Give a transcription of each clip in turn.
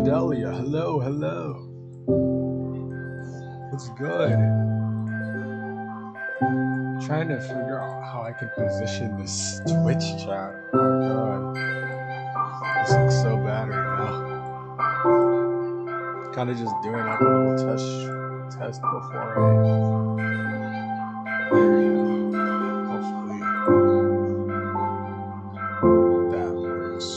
Delia. Hello, hello. What's good? Trying to figure out how I can position this Twitch chat. Oh my god. This looks so bad right now. Kind of just doing like a little test before there we go. Hopefully that works.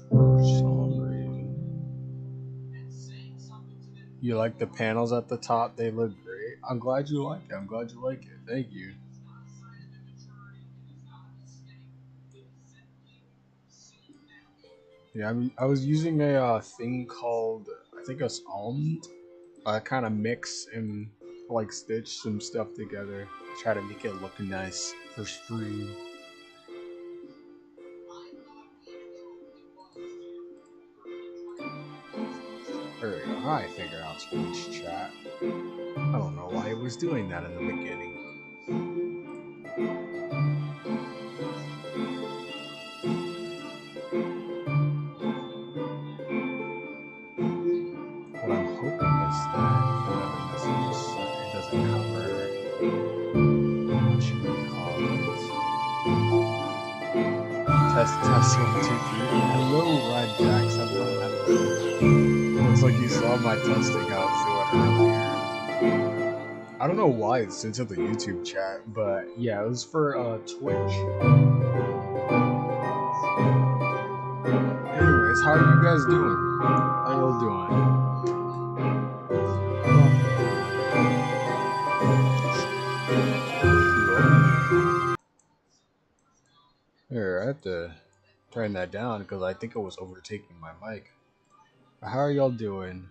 For some reason. You like the panels at the top? They look great. I'm glad you like it. I'm glad you like it. Thank you. Yeah, I was using a thing called, I think it's Almond. Kind of mix and like stitch some stuff together. Try to make it look nice for stream. There we go. I figured out Twitch chat. I don't know why it was doing that in the beginning. What I'm hoping is that whenever message is sent, it doesn't cover, what should we call it? Test 1, 2, 3. Hello, Rod Jax. Hello, hello. Looks like you saw my testing I was doing earlier. I don't know why it's into the YouTube chat, but yeah, it was for Twitch. Anyways, how are you guys doing? How y'all doing? Here, I have to turn that down because I think it was overtaking my mic. How are y'all doing?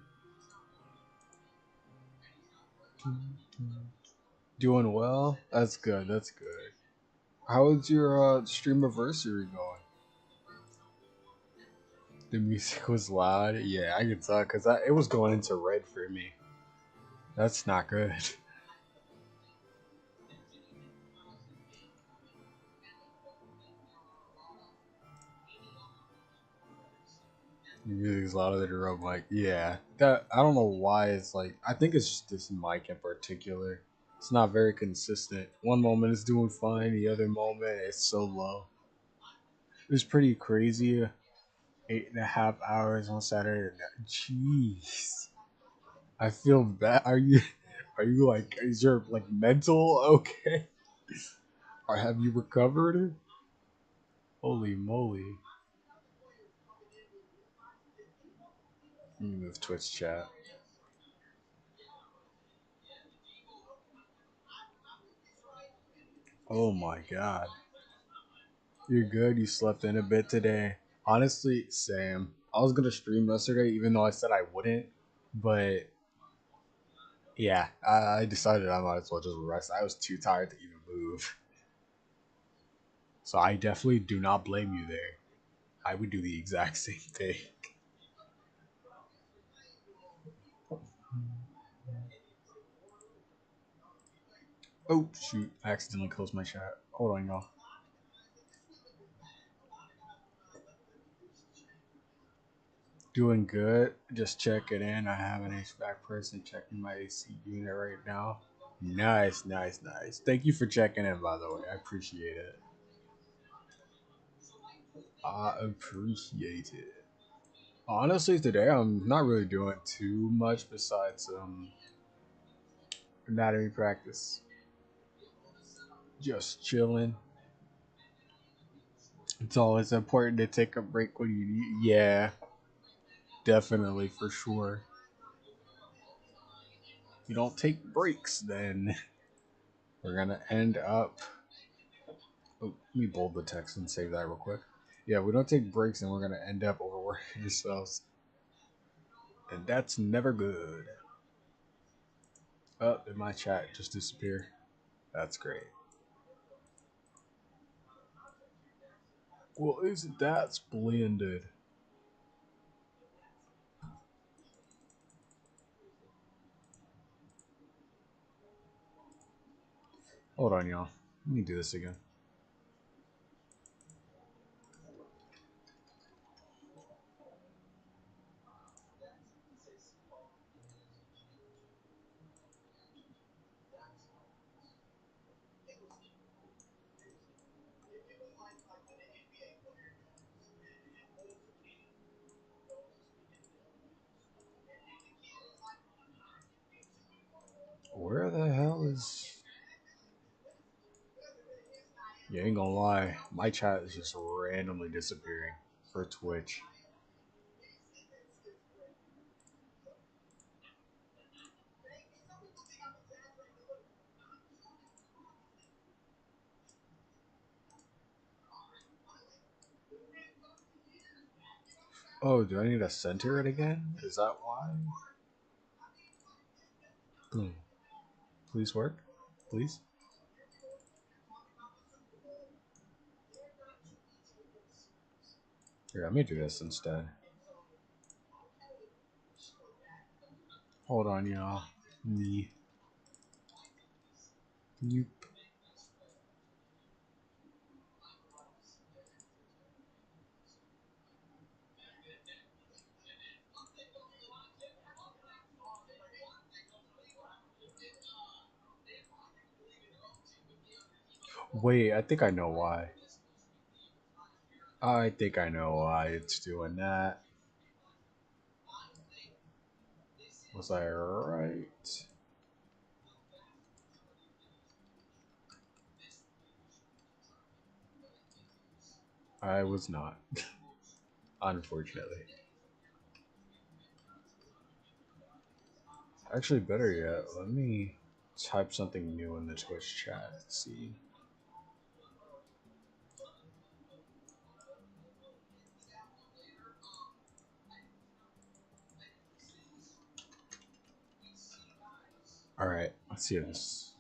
Doing well? That's good, that's good. How's your stream anniversary going? The music was loud? Yeah, I can tell because it was going into red for me. That's not good. Music's louder than your own mic. Yeah, that I don't know why it's like. I think it's just this mic in particular. It's not very consistent. One moment it's doing fine, the other moment it's so low. It was pretty crazy. 8.5 hours on Saturday night. Jeez, I feel bad. Are you like? Is your like mental okay? Or have you recovered? Holy moly! Let me move Twitch chat. Oh my god. You're good. You slept in a bit today. Honestly, same. I was gonna stream yesterday, even though I said I wouldn't. But yeah, I decided I might as well just rest. I was too tired to even move. So I definitely do not blame you there. I would do the exact same thing. Oh shoot! I accidentally closed my chat. Hold on, y'all. Doing good. Just checking in. I have an HVAC person checking my AC unit right now. Nice, nice, nice. Thank you for checking in, by the way. I appreciate it. I appreciate it. Honestly, today I'm not really doing too much besides anatomy practice. Just chilling. It's always important to take a break when you need. Yeah, definitely for sure. You don't take breaks, then we're gonna end up. Oh, let me bold the text and save that real quick. Yeah, we don't take breaks, and we're gonna end up overworking ourselves, and that's never good. Oh, did my chat just disappear? That's great. Well, isn't that splendid? Hold on, y'all. Let me do this again. Where the hell is... Yeah, ain't gonna lie. My chat is just randomly disappearing for Twitch. Oh, do I need to center it again? Is that why? Boom. Please work. Please. Here, let me do this instead. Hold on, y'all. Me. Nope. Wait, I think I know why. I think I know why it's doing that. Was I right? I was not. Unfortunately. Actually, better yet, let me type something new in the Twitch chat. Let's see. Alright, let's see if this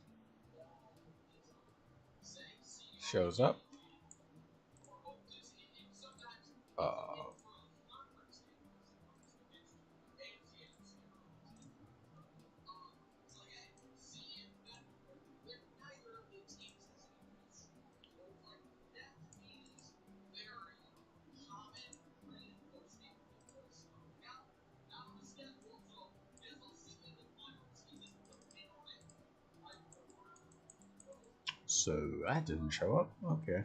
shows up. Uh, so that didn't show up. Okay.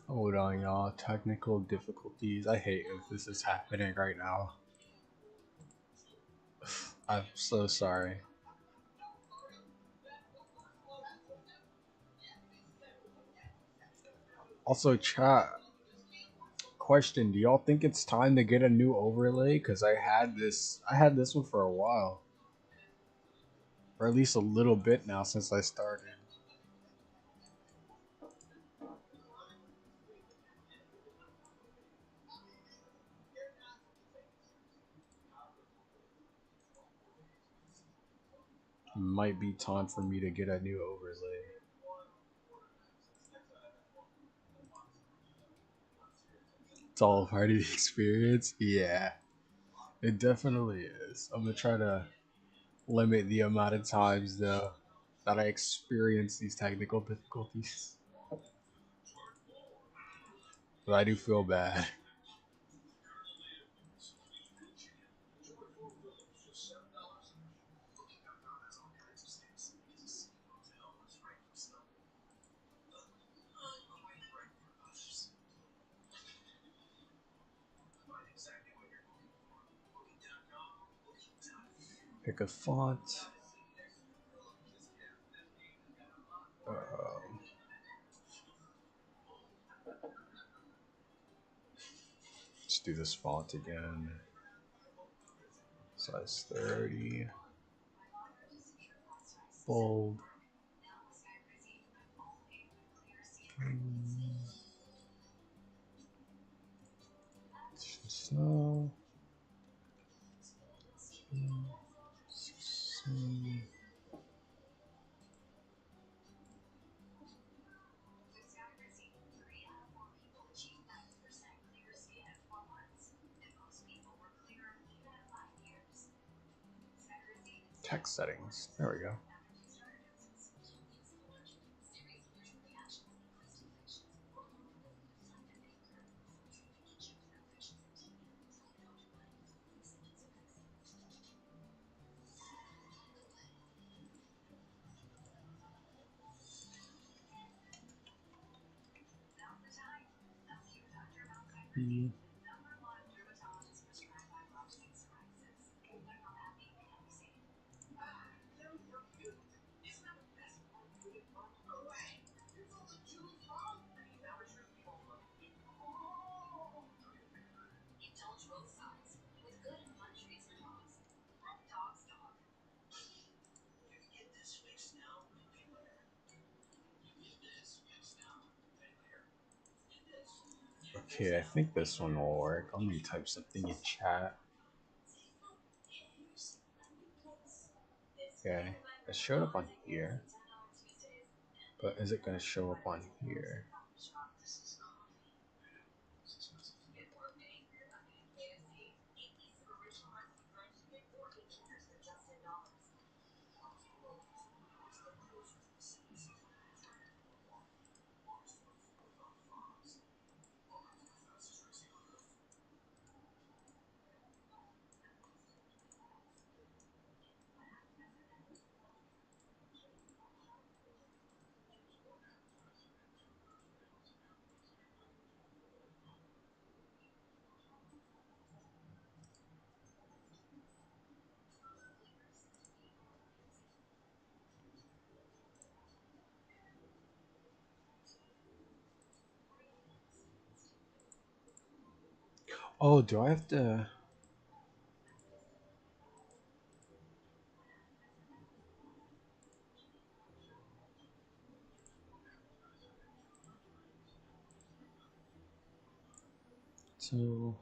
Hold on, y'all. Technical difficulties. I hate if this is happening right now. I'm so sorry. Also, chat. Question: do y'all think it's time to get a new overlay? Cause I had this one for a while, or at least a little bit now since I started. Might be time for me to get a new overlay. It's all part of the experience. Yeah, it definitely is. I'm gonna try to limit the amount of times though that I experience these technical difficulties. But I do feel bad. Pick a font. Let's do this font again. Size 30. Bold. So, text settings. There we go. Mm. Okay, I think this one will work. Let me type something in chat. Okay, it showed up on here, but is it going to show up on here? Oh, do I have to? So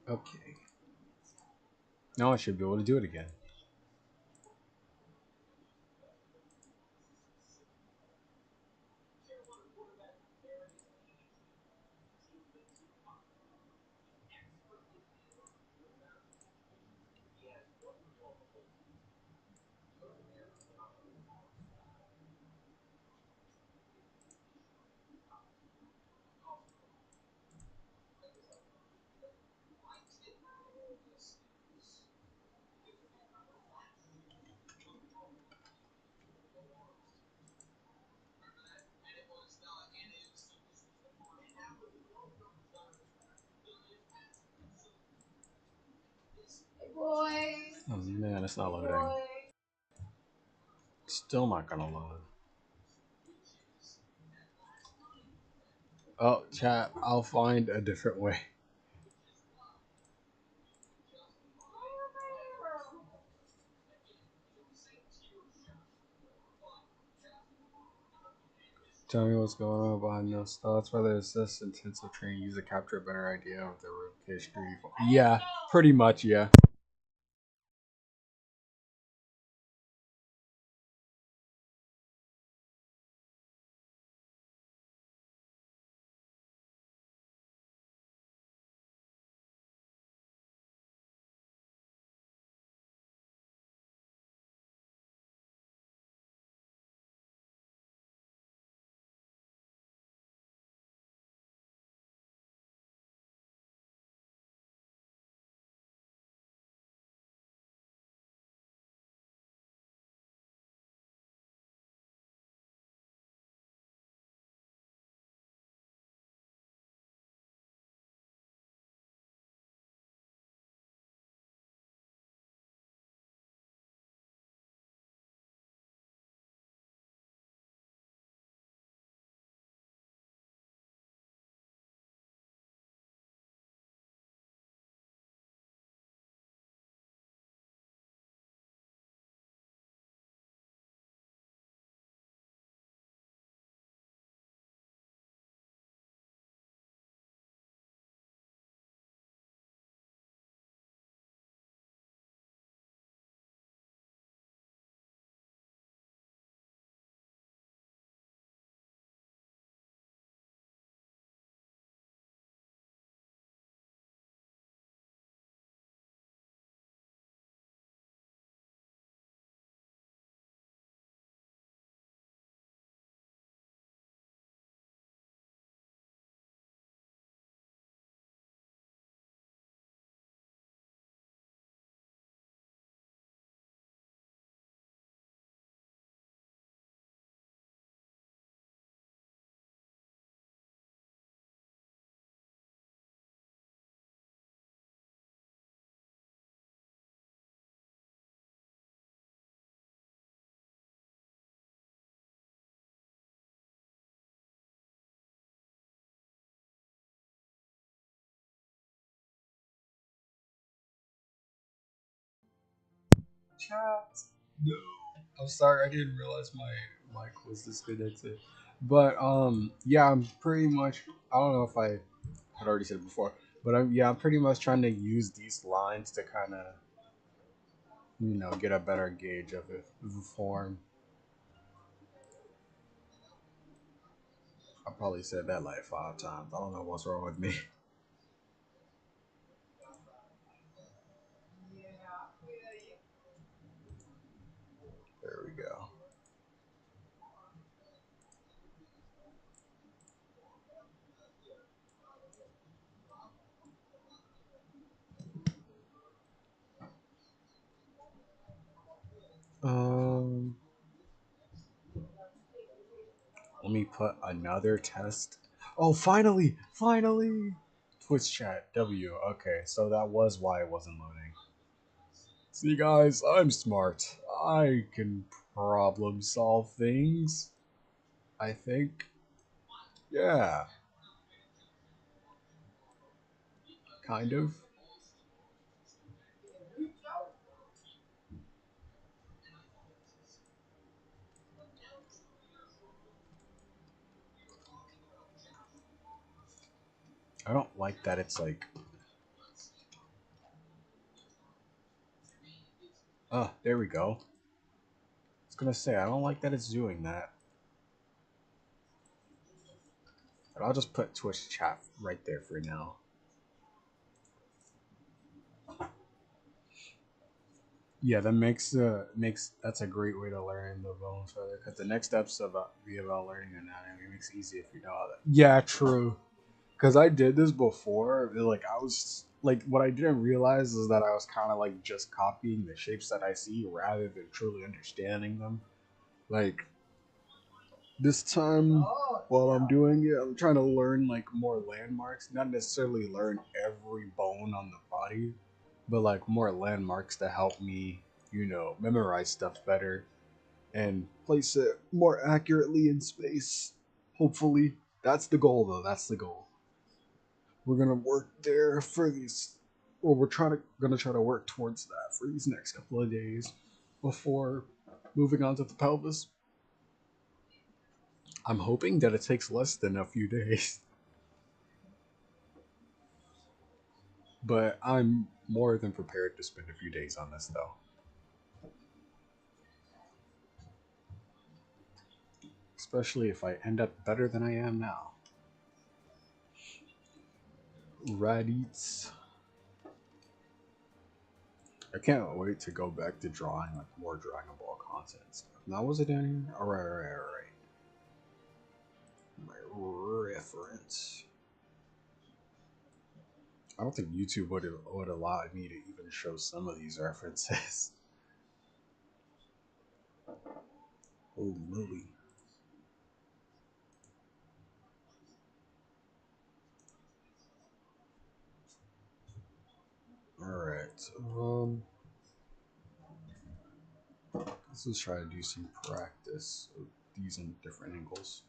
okay, now I should be able to do it again. Oh man, it's not loading. Still not gonna load. Oh, chat, I'll find a different way. Tell me what's going on behind those thoughts. Whether it's this intensive training, use to capture a better idea of the replication. Yeah, pretty much. Yeah. chat. No, I'm sorry. I didn't realize my mic was disconnected. But yeah, I'm pretty much. I don't know if I had already said it before, but I'm pretty much trying to use these lines to kind of get a better gauge of it, of the form. I probably said that like 5 times. I don't know what's wrong with me. There we go. Um, Let me put another test. Oh, finally! Twitch chat W. Okay, so that was why it wasn't loading. See, guys, I'm smart. I can problem solve things. I think. Yeah, kind of. I don't like that it's like. Oh, there we go. I was gonna say, I don't like that it's doing that. But I'll just put Twitch chat right there for now. Yeah, that makes that's a great way to learn the bone further because the next steps about be about learning anatomy. It makes it easy if you know all that. Yeah, true. Because I did this before. Like I was like what I didn't realize is that I was kind of like just copying the shapes that I see rather than truly understanding them. Like this time while I'm doing it, I'm trying to learn like more landmarks, not necessarily learn every bone on the body, but like more landmarks to help me, memorize stuff better and place it more accurately in space. Hopefully, that's the goal though. That's the goal. We're gonna work there for these, or we're gonna try to work towards that for these next couple of days before moving on to the pelvis. I'm hoping that it takes less than a few days, but I'm more than prepared to spend a few days on this though. Especially if I end up better than I am now. Raditz. I can't wait to go back to drawing like more Dragon Ball content stuff. Now was it down here? Alright. My reference. I don't think YouTube would allow me to even show some of these references. Holy moly. Alright. Let's just try to do some practice of these in different angles.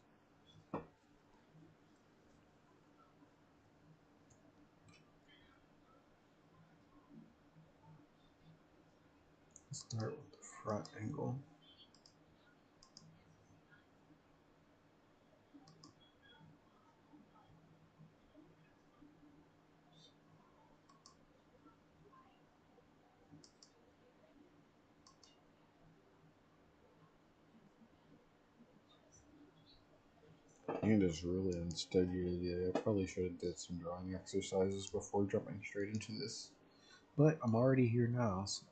Let's start with the front angle. And is really unsteady. Yeah, I probably should have did some drawing exercises before jumping straight into this. But I'm already here now, so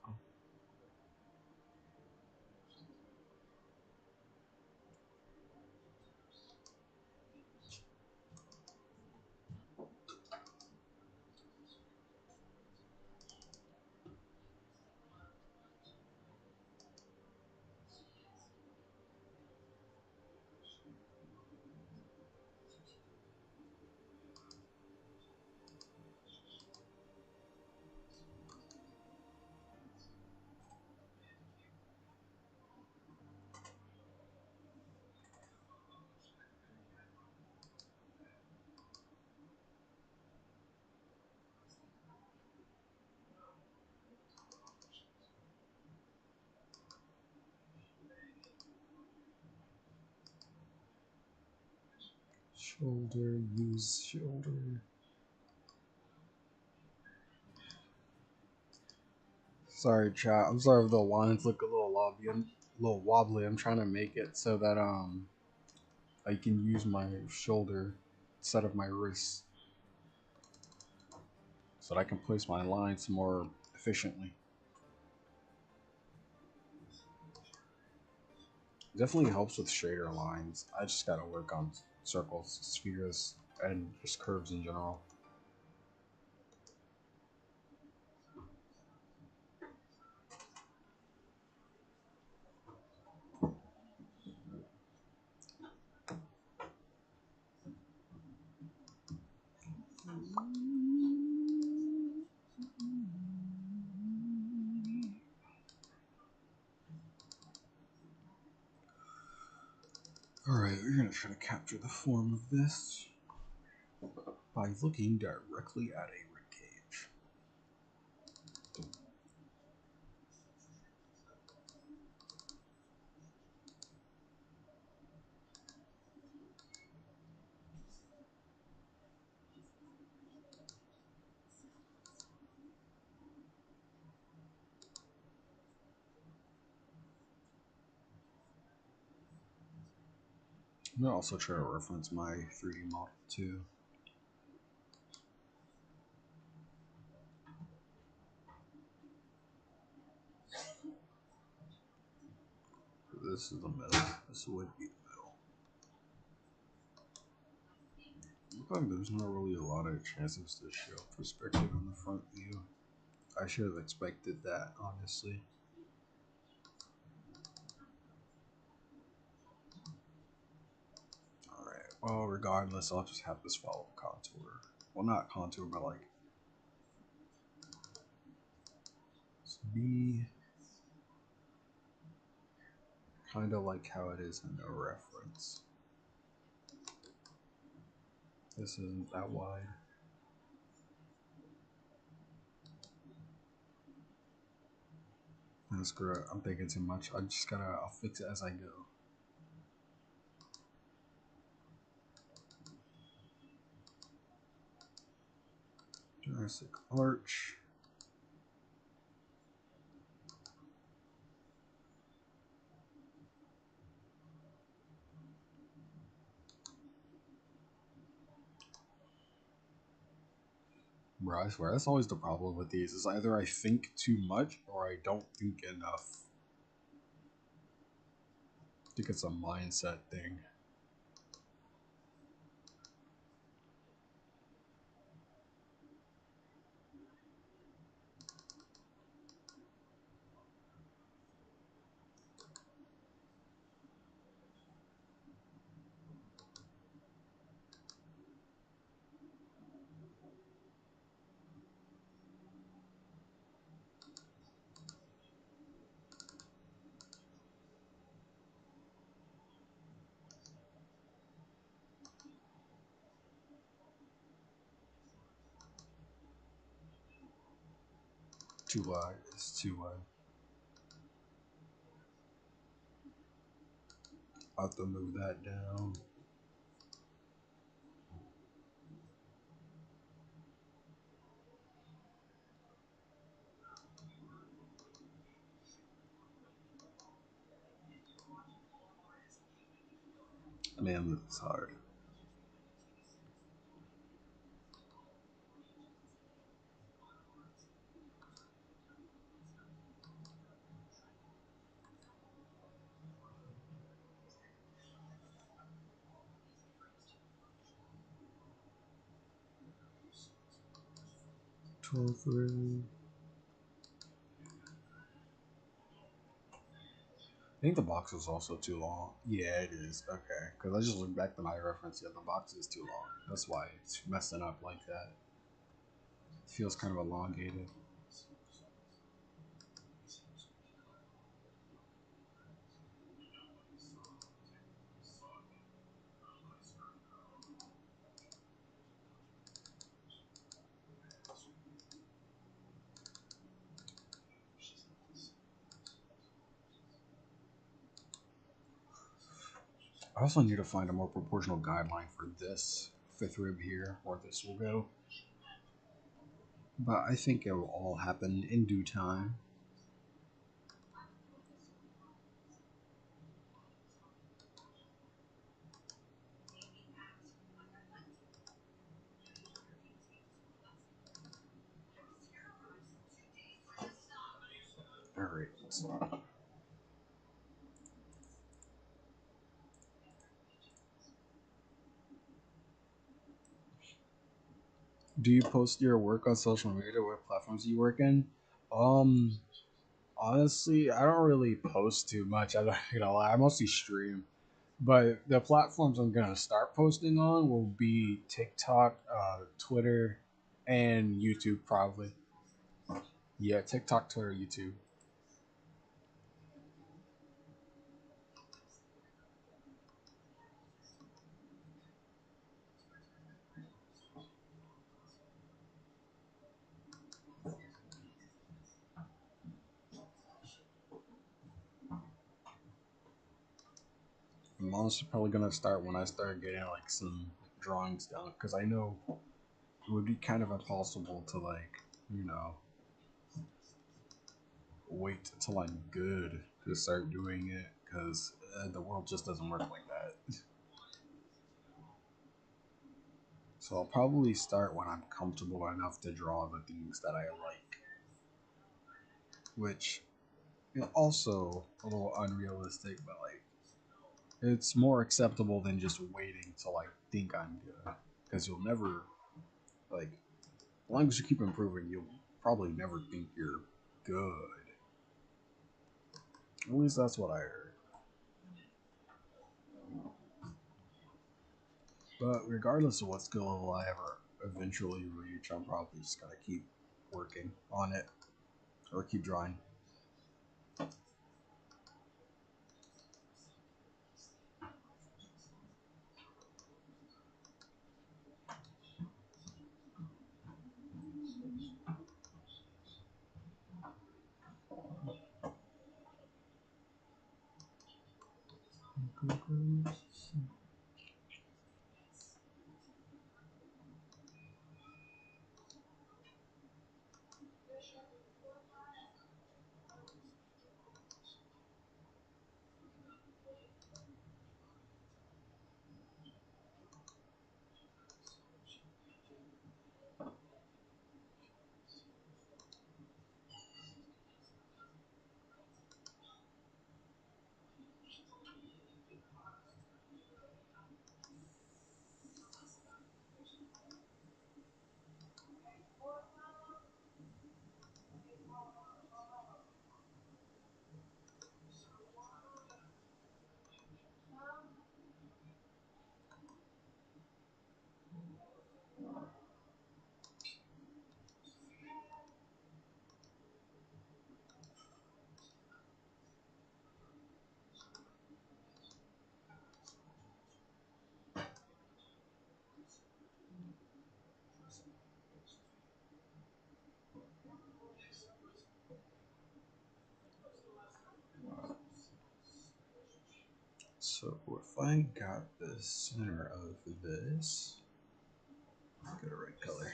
Shoulder, use shoulder. Sorry, chat. I'm sorry if the lines look a little wobbly. I'm trying to make it so that I can use my shoulder instead of my wrist, so that I can place my lines more efficiently. Definitely helps with straighter lines. I just gotta work on circles, spheres, and just curves in general. Alright, we're gonna try to capture the form of this by looking directly at a ribcage. I'm gonna also try to reference my 3D model too. This is the middle. This would be the middle. Looks like there's not really a lot of chances to show perspective on the front view. I should have expected that, honestly. Alright, well, regardless, I'll just have this follow the contour. Well, not contour, but like be kind of like how it is in the reference. This isn't that wide. Screw it, I'm thinking too much. I'll fix it as I go. Jurassic Arch. Bro, I swear, that's always the problem with these, is either I think too much or I don't think enough. I think it's a mindset thing. Too wide. It's too wide. I'll have to move that down. Man, it's hard. I think the box is also too long. Yeah, it is. Okay, because I just looked back to my reference. Yeah, the box is too long. That's why it's messing up like that. It feels kind of elongated. I also need to find a more proportional guideline for this fifth rib here, where this will go. But I think it will all happen in due time. Alright. Do you post your work on social media? What platforms do you work in? Um, Honestly, I don't really post too much. I'm not gonna lie. I mostly stream. But the platforms I'm gonna start posting on will be TikTok, Twitter, and YouTube probably. Yeah, TikTok, Twitter, YouTube. I'm honestly probably gonna start when I start getting like some drawings done because I know it would be kind of impossible to wait until I'm good to start doing it because the world just doesn't work like that. So I'll probably start when I'm comfortable enough to draw the things that I like, which is also a little unrealistic, but like it's more acceptable than just waiting till I think I'm good because you'll never like as long as you keep improving, you'll probably never think you're good. At least that's what I heard. But regardless of what skill level I ever eventually reach, I'm probably just gonna keep working on it or keep drawing. So if I got the center of this, get a red color.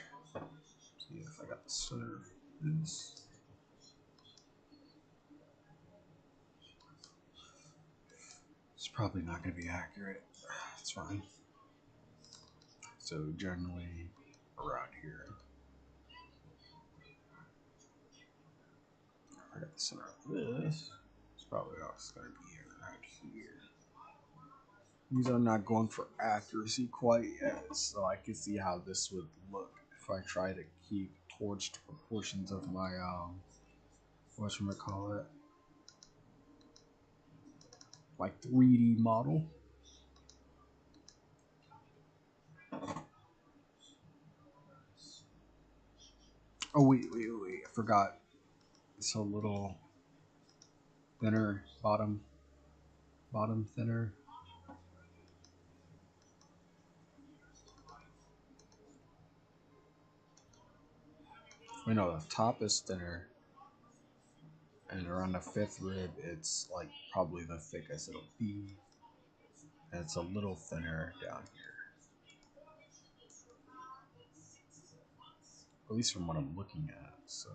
See if I got the center of this. It's probably not going to be accurate. It's fine. So generally around here. I got the center of this. It's probably also going to be around here. These are not going for accuracy quite yet, so I can see how this would look if I try to keep torched proportions of my whatchamacallit, like 3D model. Oh wait! I forgot. It's a little thinner bottom thinner. Wait, no, the top is thinner, and around the fifth rib, it's like probably the thickest it'll be, and it's a little thinner down here. At least from what I'm looking at. So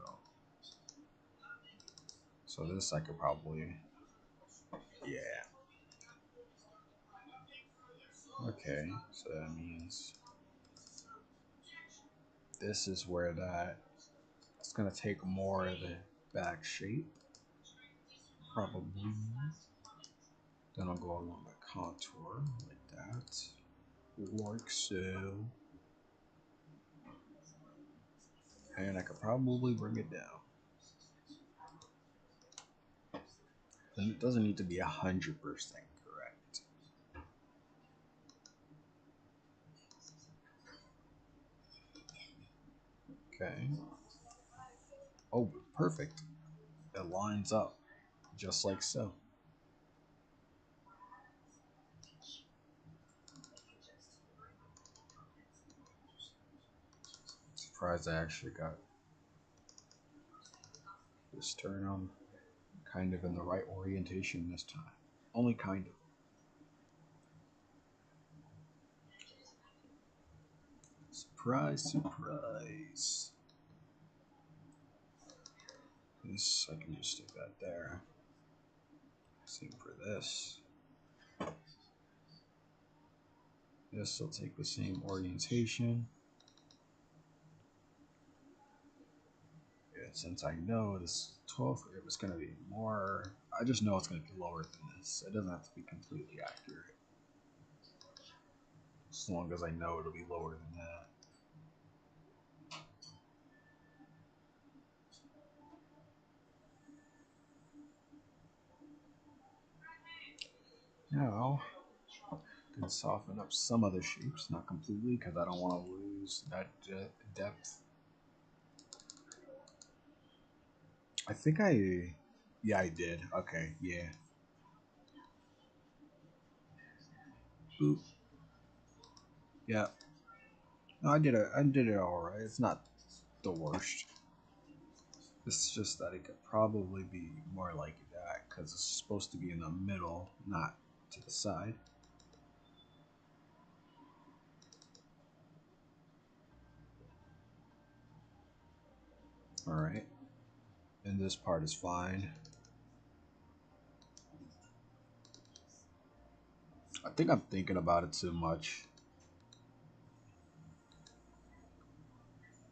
this I could probably, yeah. Okay, so that means this is where it's gonna take more of the back shape, probably. Then I'll go along the contour like that, like so. And I could probably bring it down. And it doesn't need to be 100% correct. Okay. Oh, perfect. It lines up just like so. Surprised I actually got this turn on kind of in the right orientation this time. Only kind of. Surprise, surprise. This, I can just stick that there. Same for this. This will take the same orientation. And since I know this 12 it was going to be more, I just know it's going to be lower than this. It doesn't have to be completely accurate. As long as I know it'll be lower than that. Now, I can soften up some of the shapes, not completely, because I don't want to lose that depth. I think yeah, I did. Okay, yeah. Boop. Yeah. No, I did it. I did it all right. It's not the worst. It's just that it could probably be more like that because it's supposed to be in the middle, not to the side. All right. And this part is fine. I think I'm thinking about it too much.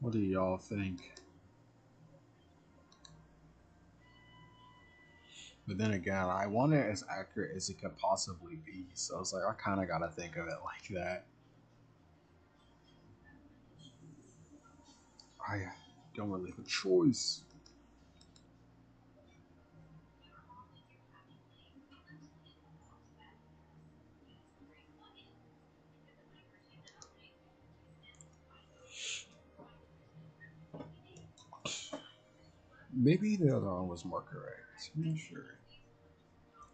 What do y'all think? But then again, I want it as accurate as it could possibly be. So it's like, I kind of got to think of it like that. I don't really have a choice. Maybe the other one was more correct. I'm not sure.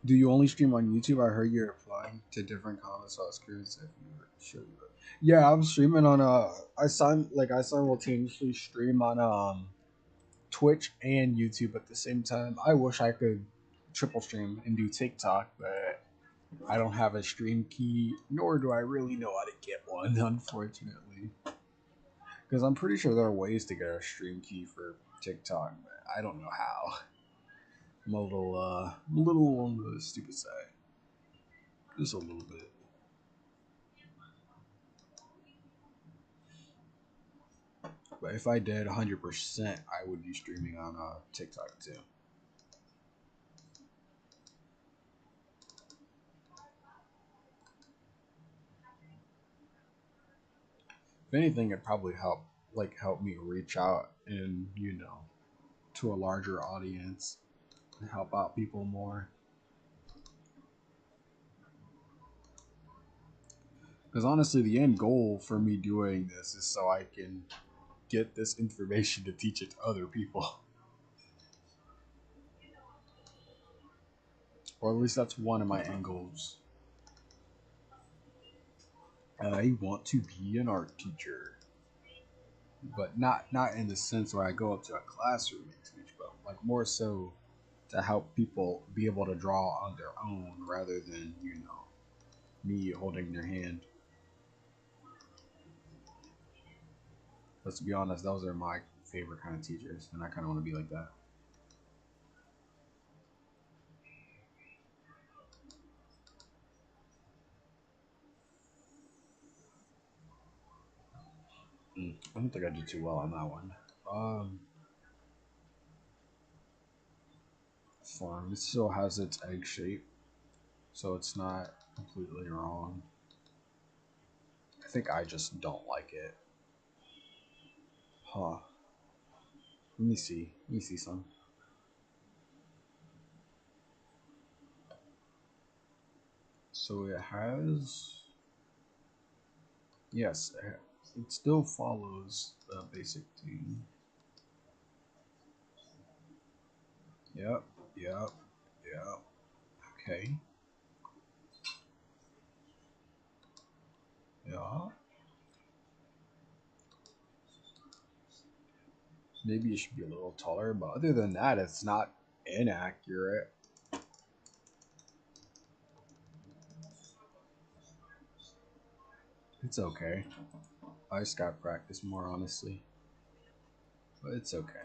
Do you only stream on YouTube? I heard you're applying to different comments. So I was curious if you were sure. Yeah, I'm streaming on I simultaneously stream on Twitch and YouTube at the same time. I wish I could triple stream and do TikTok, but I don't have a stream key, nor do I really know how to get one, unfortunately. Because I'm pretty sure there are ways to get a stream key for TikTok, but I don't know how. I'm a little on the stupid side. Just a little bit. But if I did 100%, I would be streaming on TikTok too. If anything, it'd probably help me reach out and to a larger audience and help out people more. Because honestly, the end goal for me doing this is so I can get this information to teach it to other people. Or at least that's one of my end goals. I want to be an art teacher. But not in the sense where I go up to a classroom and teach, but like more so to help people be able to draw on their own rather than, me holding their hand. Let's be honest, those are my favorite kind of teachers, and I kind of want to be like that. I don't think I did too well on that one. Fine. It still has its egg shape, so it's not completely wrong. I think I just don't like it. Huh. Let me see. Let me see some. So it has. Yes, it still follows the basic theme. Yep, yep, yep. Okay. Yeah. Maybe it should be a little taller, but other than that, it's not inaccurate. It's okay. I just got practice more, honestly. But it's okay.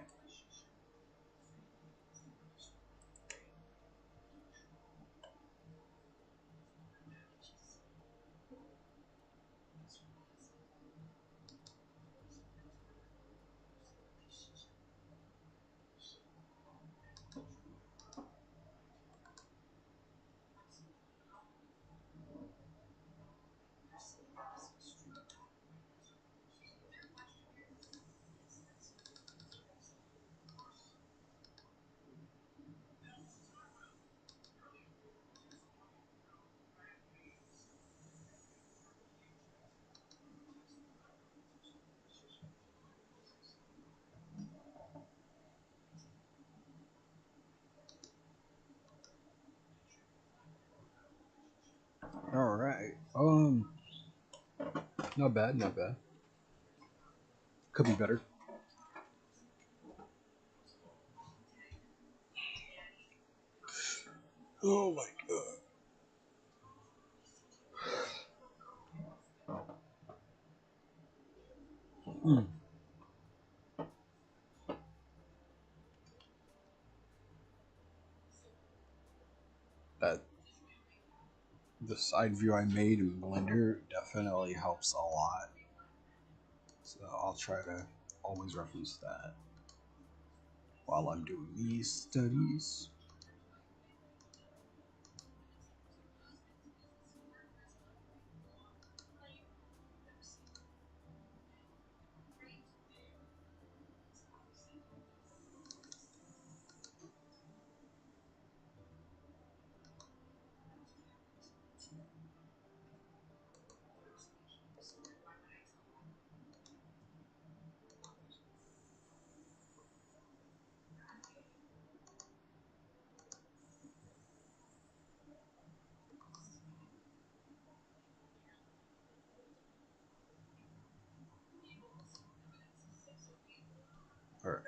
All right. Not bad, not bad. Could be better. Oh my god. That the side view I made in Blender definitely helps a lot. So I'll try to always reference that while I'm doing these studies. All right.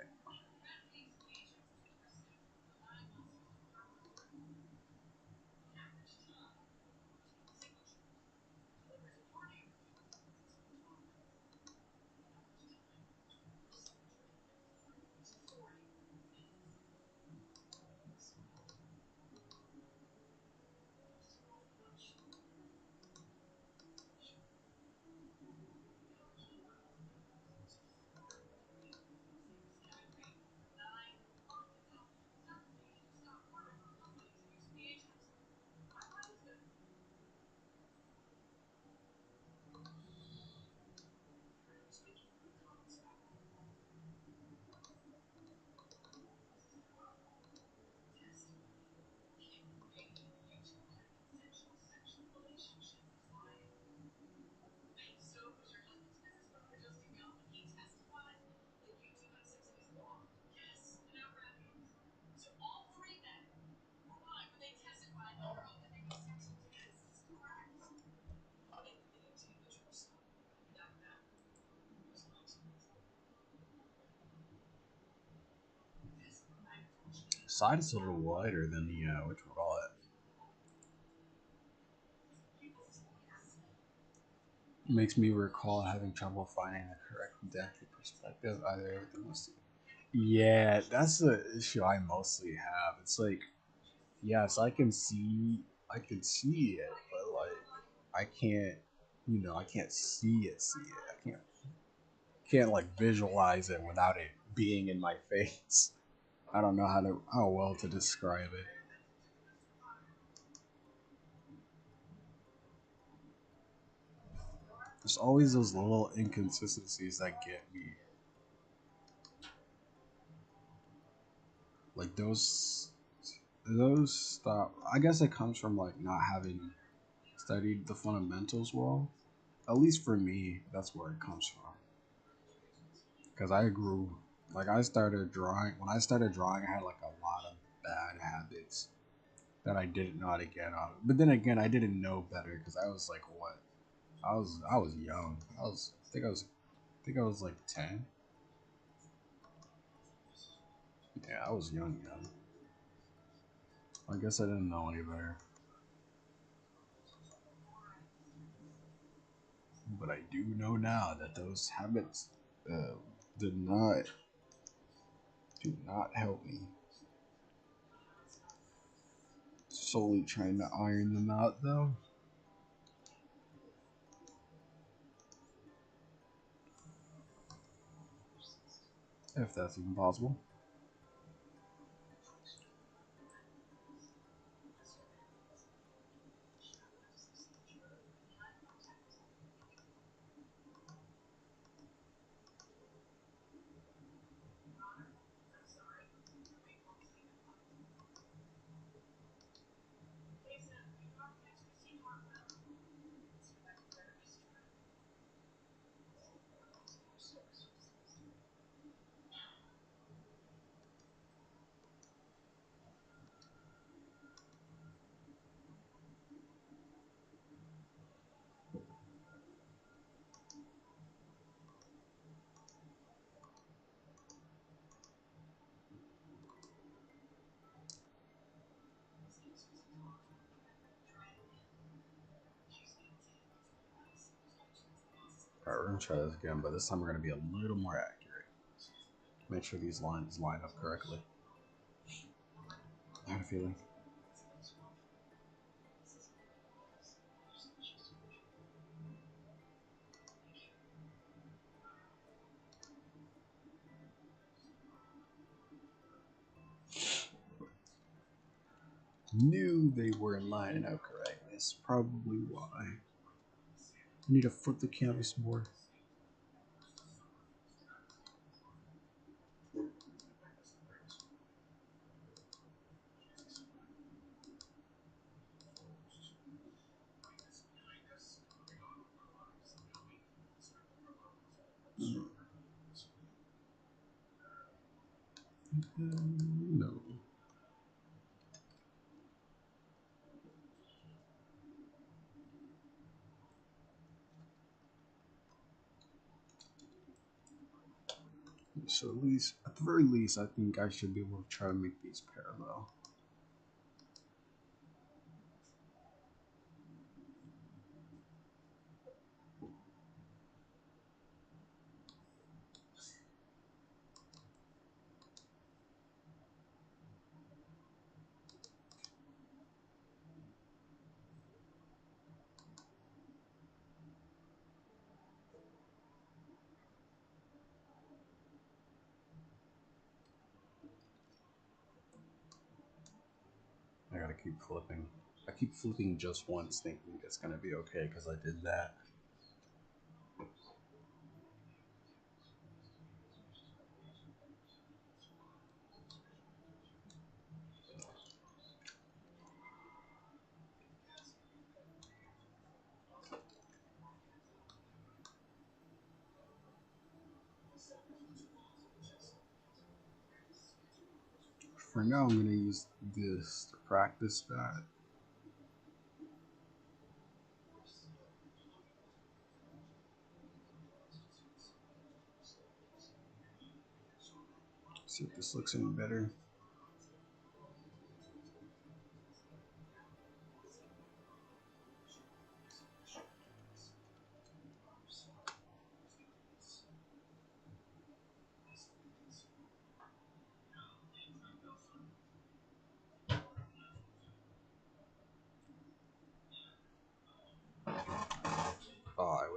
Side is a little wider than the what you call it. makes me recall having trouble finding the correct depth of perspective. Either everything was. Yeah, that's the issue I mostly have. It's like, yes, I can see it, but like, I can't, I can't see it. See it. I can't like visualize it without it being in my face. I don't know how well to describe it. There's always those little inconsistencies that get me. Like those stop. I guess it comes from like not having studied the fundamentals well. At least for me, that's where it comes from. Because I grew, like I started drawing. When I started drawing, I had like a lot of bad habits that I didn't know how to get out of. But then again, I didn't know better because I was like what? I was young. I think I was like 10. Yeah, I was young. I guess I didn't know any better. But I do know now that those habits uh, did not do not help me. Slowly trying to iron them out though, if that's even possible. Alright, we're gonna try this again, but this time we're gonna be a little more accurate. Make sure these lines line up correctly. I had a feeling. Knew they weren't lining up correct. That's probably why. I need to flip the canvas more. No. So at the very least, I think I should be able to try to make these parallel. I gotta keep flipping. I keep flipping just once, thinking it's gonna be okay because I did that. For now, I'm gonna use this to practice that. See if this looks any better.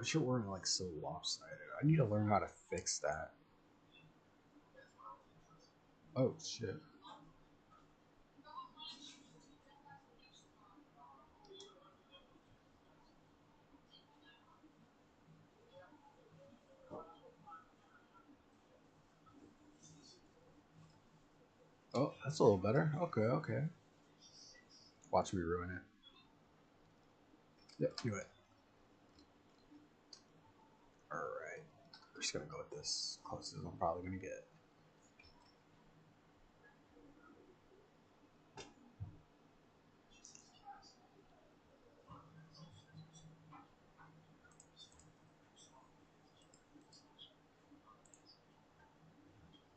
Why is your wording like so lopsided? I need to learn how to fix that. Oh shit. Oh, that's a little better. Okay, okay. Watch me ruin it. Yep, do it. Alright. We're just gonna go with this. Closest I'm probably gonna get.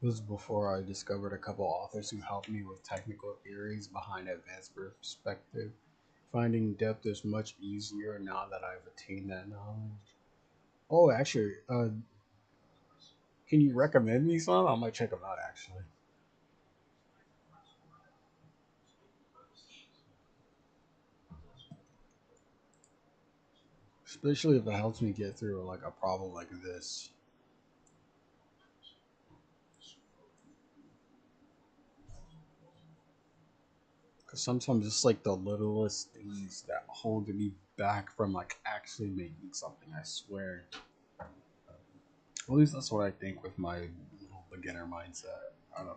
This was before I discovered a couple authors who helped me with technical theories behind advanced perspective. Finding depth is much easier now that I've attained that knowledge. Oh, actually, can you recommend me some? I might check them out actually. Especially if it helps me get through like a problem like this. Because sometimes it's like the littlest things that hold me back from like actually making something, I swear. At least that's what I think with my little beginner mindset. I don't know.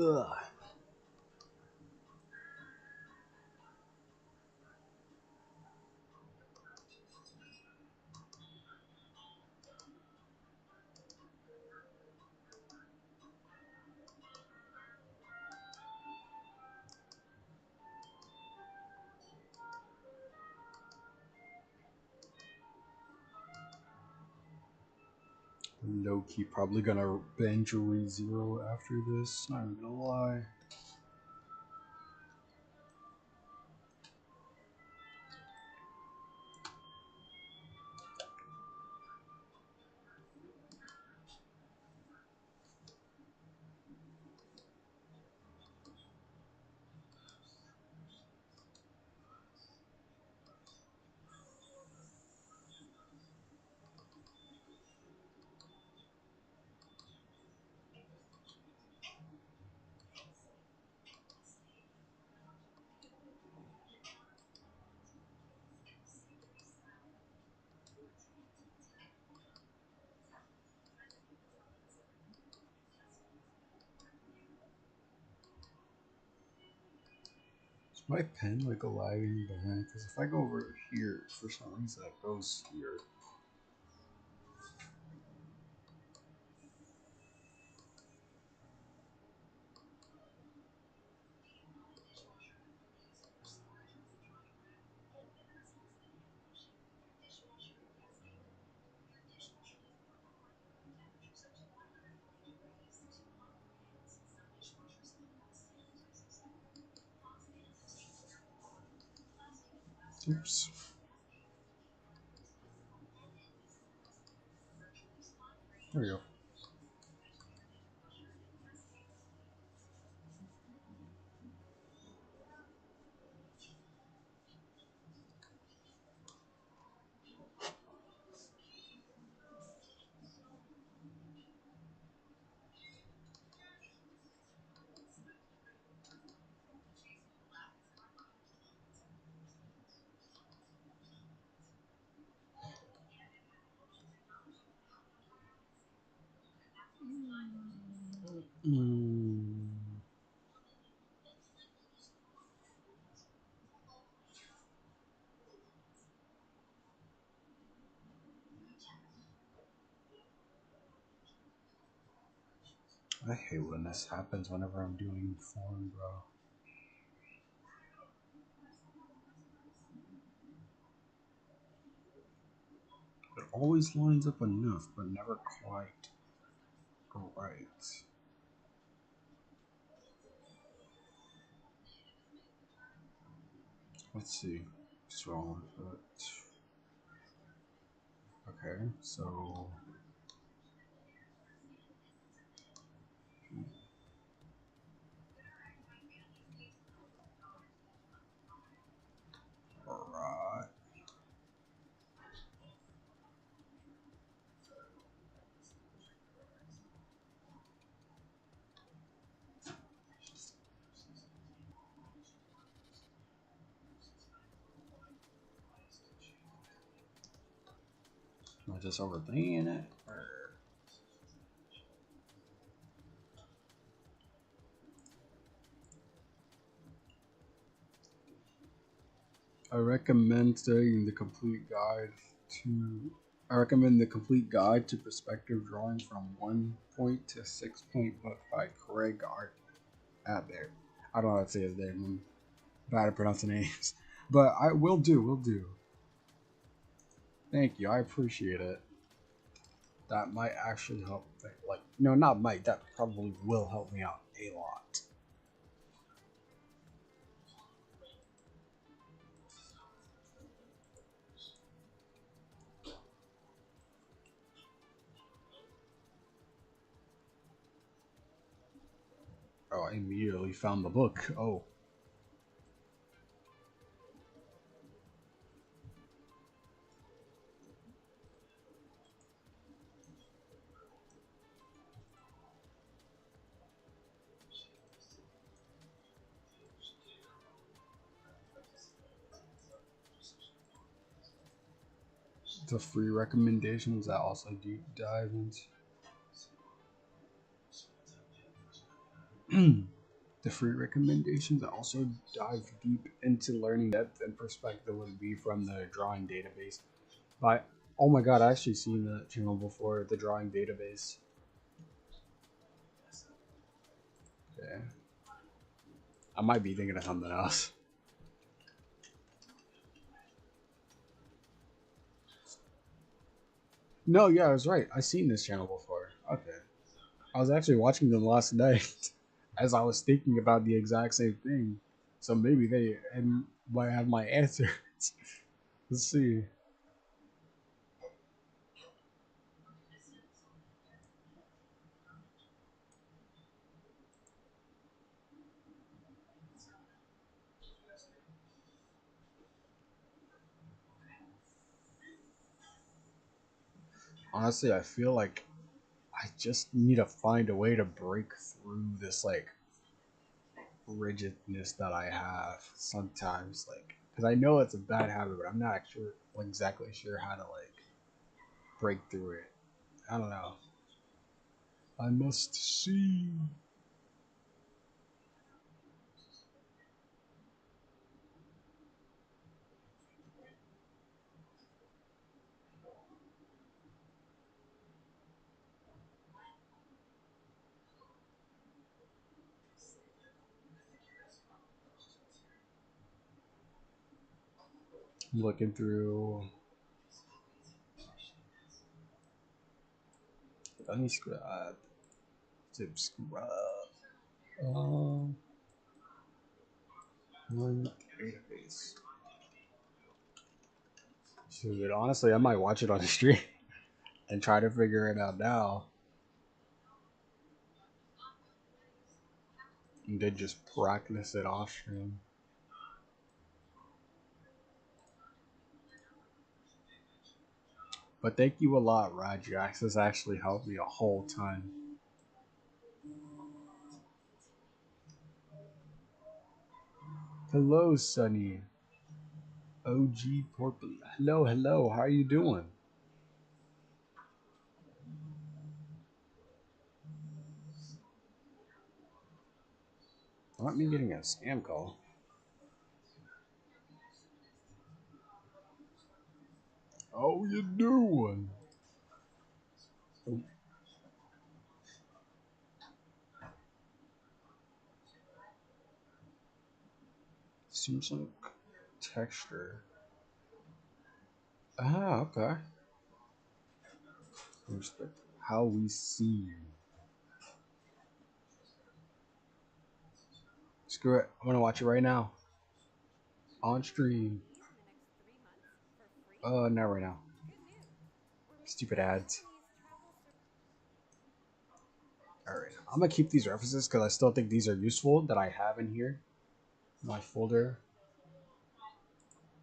Ugh. Low key, probably gonna bench ReZero after this. Not even gonna lie. Is my pen like lagging behind? Because if I go over here, for some reason it goes here. Oops. There we go. Mm. I hate when this happens whenever I'm doing form, bro. It always lines up enough, but never quite right. Let's see what's wrong with it. Okay, so alright. Am I just overthinking it? Or... I recommend studying the complete guide to. I recommend the complete guide to perspective drawing from 1 point to 6 point book by Craig Art Adler. I don't know how to say his name. I'm bad at pronouncing names, but I will do. Will do. Thank you. I appreciate it. That might actually help. Like, no, not might. That probably will help me out a lot. Oh, I immediately found the book. Oh. The free recommendations that also deep dive into the free recommendations that also dive deep into learning depth and perspective would be from the drawing database. By oh my god, I actually seen that channel before, the drawing database. Okay. I might be thinking of something else. No, yeah, I was right. I seen this channel before. Okay. I was actually watching them last night as I was thinking about the exact same thing. So maybe they and might have my answer. Let's see. Honestly, I feel like I just need to find a way to break through this like rigidness that I have sometimes, like because I know it's a bad habit, but I'm not sure exactly sure how to like break through it. I don't know. I must see. I'm looking through. Let me subscribe. Subscribe. Um, one database. Dude, honestly, I might watch it on the stream and try to figure it out now, and then just practice it off stream. But thank you a lot, Rajax. This actually helped me a whole ton. Hello, Sunny. OG Purple. Hello, hello. How are you doing? Not me getting a scam call. How you doing? Oh, seems like texture. Ah, okay. Respect how we see. Screw it. I'm gonna watch it right now. On stream. Not right now. Stupid ads. Alright. I'm gonna keep these references because I still think these are useful that I have in here. My folder.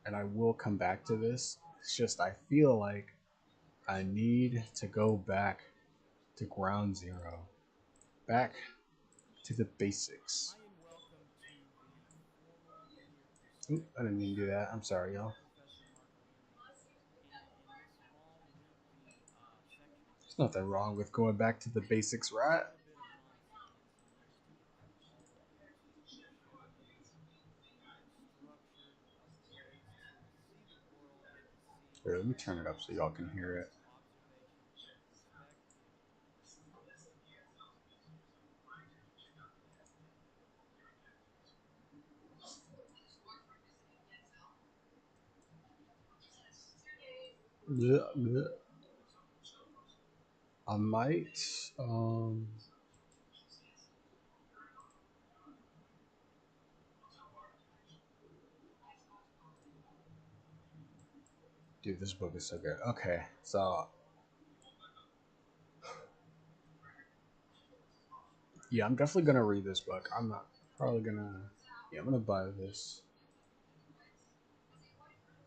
And I will come back to this. It's just I feel like I need to go back to ground zero. Back to the basics. Ooh, I didn't mean to do that. I'm sorry, y'all. There's nothing wrong with going back to the basics, right? Here, let me turn it up so y'all can hear it. Yeah, yeah. I might dude, this book is so good. Okay, so yeah, I'm definitely gonna read this book. I'm not probably gonna I'm gonna buy this.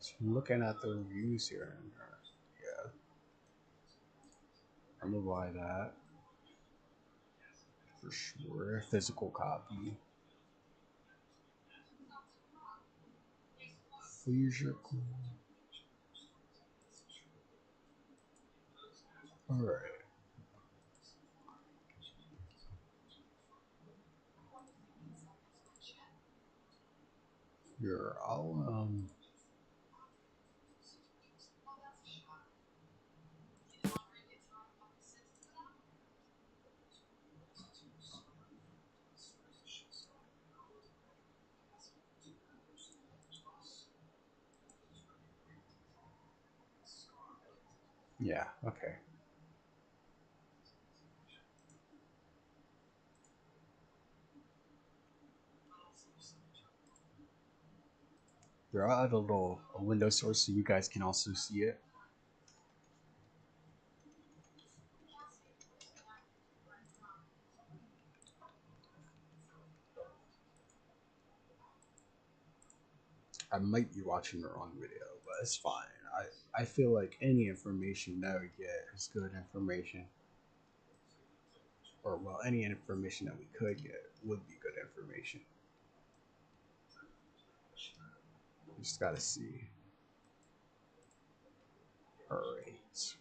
So I'm looking at the reviews here and yeah. I'm gonna buy that for sure. Physical copy. Leisure. Alright. Here, I'll yeah, okay. Here, I'll add a window source so you guys can also see it. I might be watching the wrong video, but it's fine. I feel like any information that we get is good information. Or, well, any information that we could get would be good information. We just gotta see. Alright.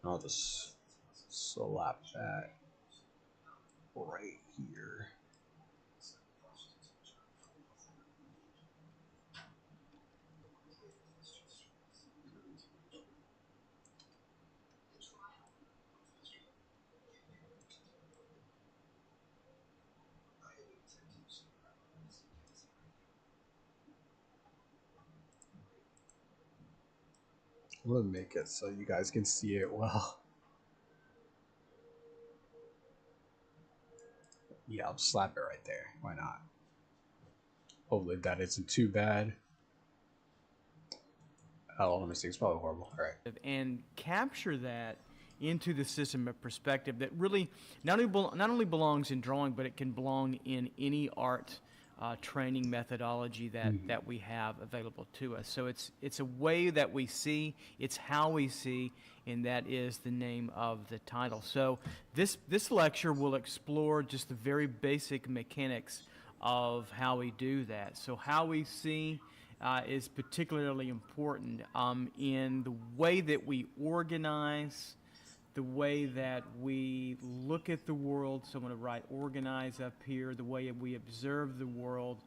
I'll just slap that right here. I'm gonna make it so you guys can see it well. Yeah, I'll slap it right there. Why not? Hopefully that isn't too bad. Oh, let me see. It's probably horrible. All right. And capture that into the system of perspective that really not only belongs in drawing, but it can belong in any art training methodology that we have available to us. So it's a way that we see, it's how we see, and that is the name of the title. So this lecture will explore just the very basic mechanics of how we do that. So how we see is particularly important in the way that we organize, the way that we look at the world. So I'm going to write organize up here, the way we observe the world,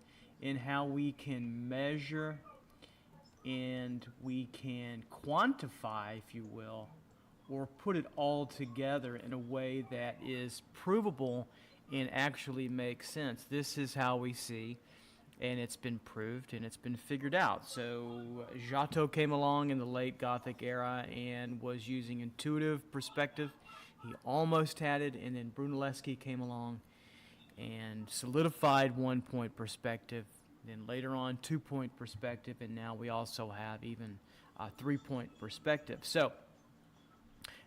and how we can measure and we can quantify, if you will, or put it all together in a way that is provable and actually makes sense. This is how we see. and it's been proved and it's been figured out. So Giotto came along in the late Gothic era and was using intuitive perspective. He almost had it, and then Brunelleschi came along and solidified 1-point perspective. Then later on, 2-point perspective, and now we also have even 3-point perspective. So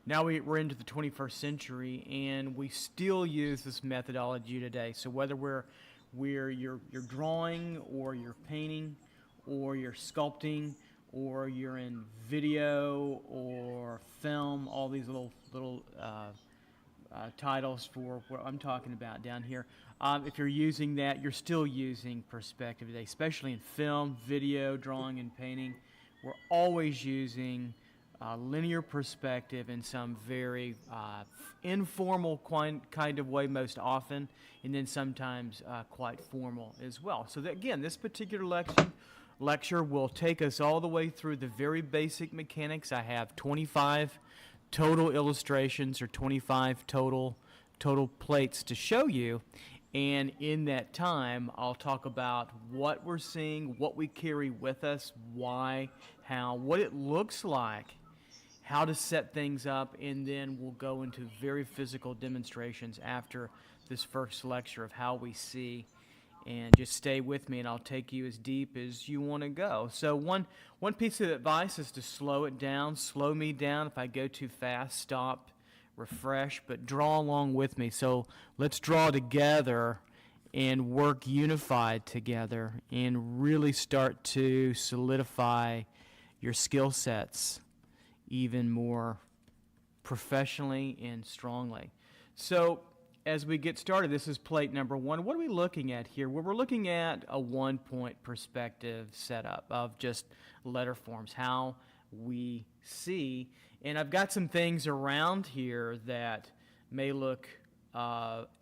now we're into the 21st century, and we still use this methodology today. So whether you're drawing, or you're painting, or you're sculpting, or you're in video or film, all these little titles for what I'm talking about down here. If you're using that, you're still using perspective today, especially in film, video, drawing, and painting. We're always using linear perspective in some very informal kind of way most often, and then sometimes quite formal as well. So that, again, this particular lecture will take us all the way through the very basic mechanics. I have 25 total illustrations, or 25 total plates to show you, and in that time I'll talk about what we're seeing, what we carry with us, why, how, what it looks like, how to set things up, and then we'll go into very physical demonstrations after this first lecture of how we see. And just stay with me, and I'll take you as deep as you want to go. So one piece of advice is to slow it down. Slow me down. If I go too fast, stop, refresh, but draw along with me. So let's draw together and work unified together and really start to solidify your skill sets even more professionally and strongly. So as we get started, this is plate number 1. What are we looking at here? Well, we're looking at a 1-point perspective setup of just letter forms, how we see. And I've got some things around here that may look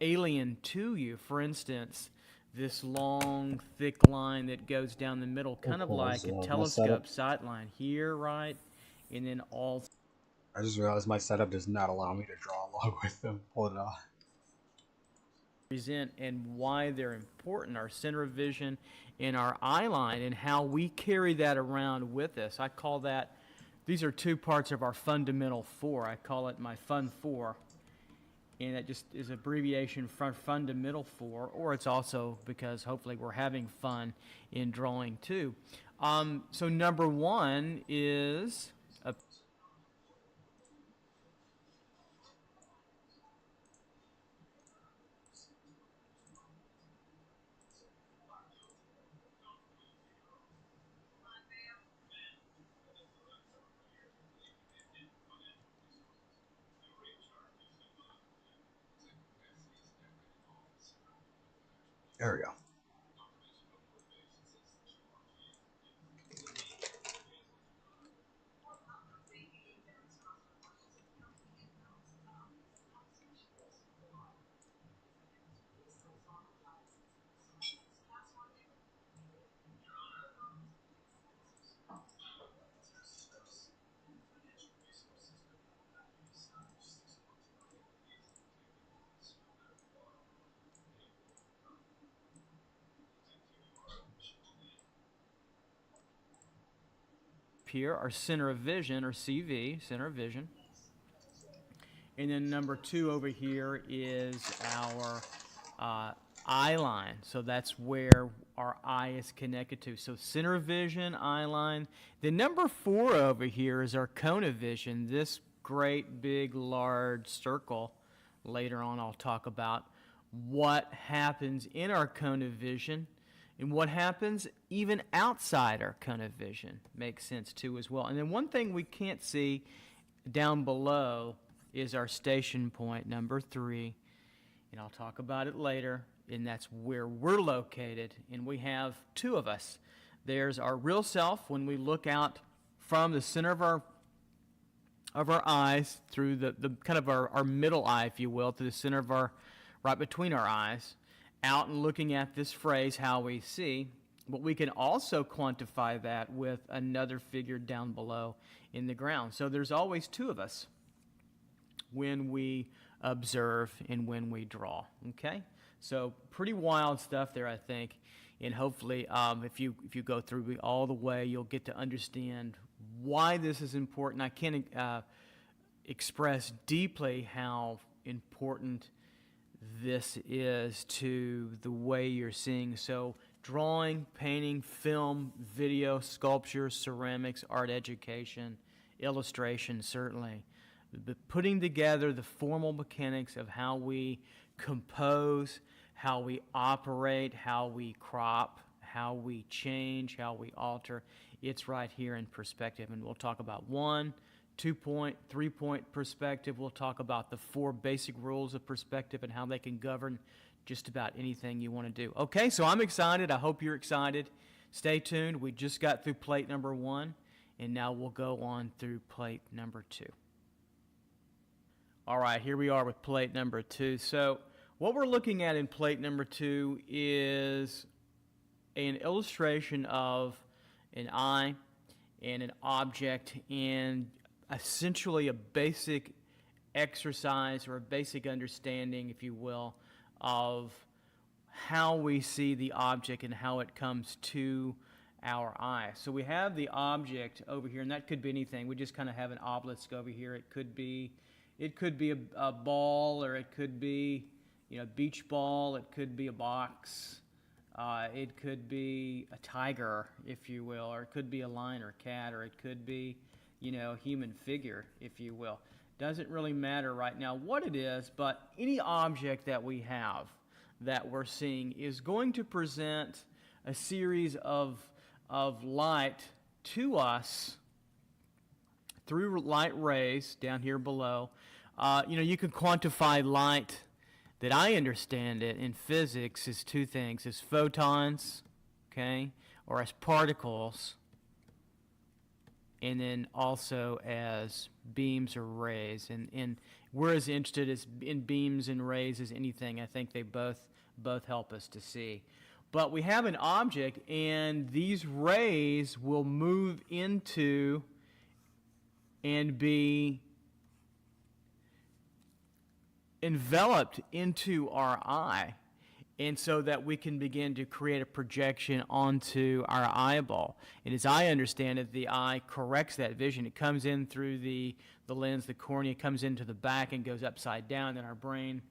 alien to you. For instance, this long, thick line that goes down the middle, kind of like a telescope sight line here, right? And then all... I just realized my setup does not allow me to draw along with them. Pull it off. Present and why they're important, our center of vision and our eye line, and how we carry that around with us. I call that, these are 2 parts of our fundamental 4. I call it my Fun 4, and that just is abbreviation for fundamental 4, or it's also because hopefully we're having fun in drawing too. So number 1 is a There we go. here, our center of vision, or CV, center of vision. And then number 2 over here is our eye line. So that's where our eye is connected to. So center of vision, eye line. The number 4 over here is our cone of vision, this great big large circle. Later on I'll talk about what happens in our cone of vision and what happens even outside our cone of vision. Makes sense too as well. And then one thing we can't see down below is our station point, number 3. And I'll talk about it later, and that's where we're located. And we have 2 of us. There's our real self when we look out from the center of our eyes through the kind of our middle eye, if you will, to the center of our, right between our eyes, out and looking at this phrase, how we see. But we can also quantify that with another figure down below in the ground. So there's always 2 of us when we observe and when we draw, okay? So pretty wild stuff there, I think. And hopefully, if you go through all the way, you'll get to understand why this is important. I can't express deeply how important this is to the way you're seeing. So drawing, painting, film, video, sculpture, ceramics, art education, illustration, certainly. But putting together the formal mechanics of how we compose, how we operate, how we crop, how we change, how we alter, it's right here in perspective. And we'll talk about 1, 2-point, 3-point perspective. We'll talk about the 4 basic rules of perspective and how they can govern just about anything you want to do. Okay, so I'm excited. I hope you're excited. Stay tuned. We just got through plate number 1, and now we'll go on through plate number 2. All right, here we are with plate number 2. So what we're looking at in plate number 2 is an illustration of an eye and an object, and essentially a basic exercise or a basic understanding, if you will, of how we see the object and how it comes to our eye. So we have the object over here, and that could be anything. We just kind of have an obelisk over here. It could be a ball, or it could be, a beach ball. It could be a box. It could be a tiger, if you will, or it could be a lion or cat, or it could be, a human figure, if you will. Doesn't really matter right now what it is, but any object that we have that we're seeing is going to present a series of light to us through light rays down here below. You can quantify light, that I understand it in physics, is 2 things: as photons, okay, or as particles, and then also as beams or rays. And we're as interested in beams and rays as anything. I think they both help us to see. But we have an object, and these rays will move into and be enveloped into our eye, and so that we can begin to create a projection onto our eyeball. And as I understand it, the eye corrects that vision. It comes in through the lens, the cornea comes into the back and goes upside down, and our brain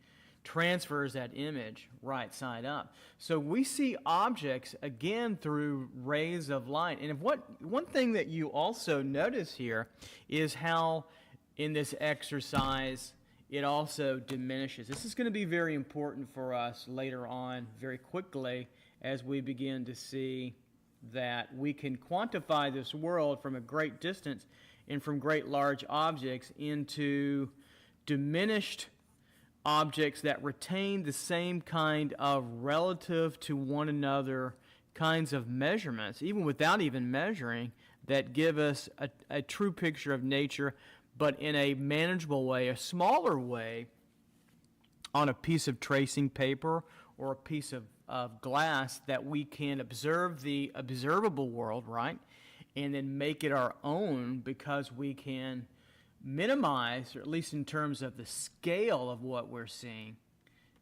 transfers that image right side up. So we see objects, again, through rays of light. And one thing that you also notice here is how in this exercise it also diminishes. This is going to be very important for us later on, very quickly, as we begin to see that we can quantify this world from a great distance and from great large objects into diminished objects that retain the same kind of relative to one another kinds of measurements, even without even measuring, that give us a true picture of nature, but in a manageable way, a smaller way, on a piece of tracing paper or a piece of glass, that we can observe the observable world, right? And then make it our own, because we can minimize, or at least in terms of the scale of what we're seeing,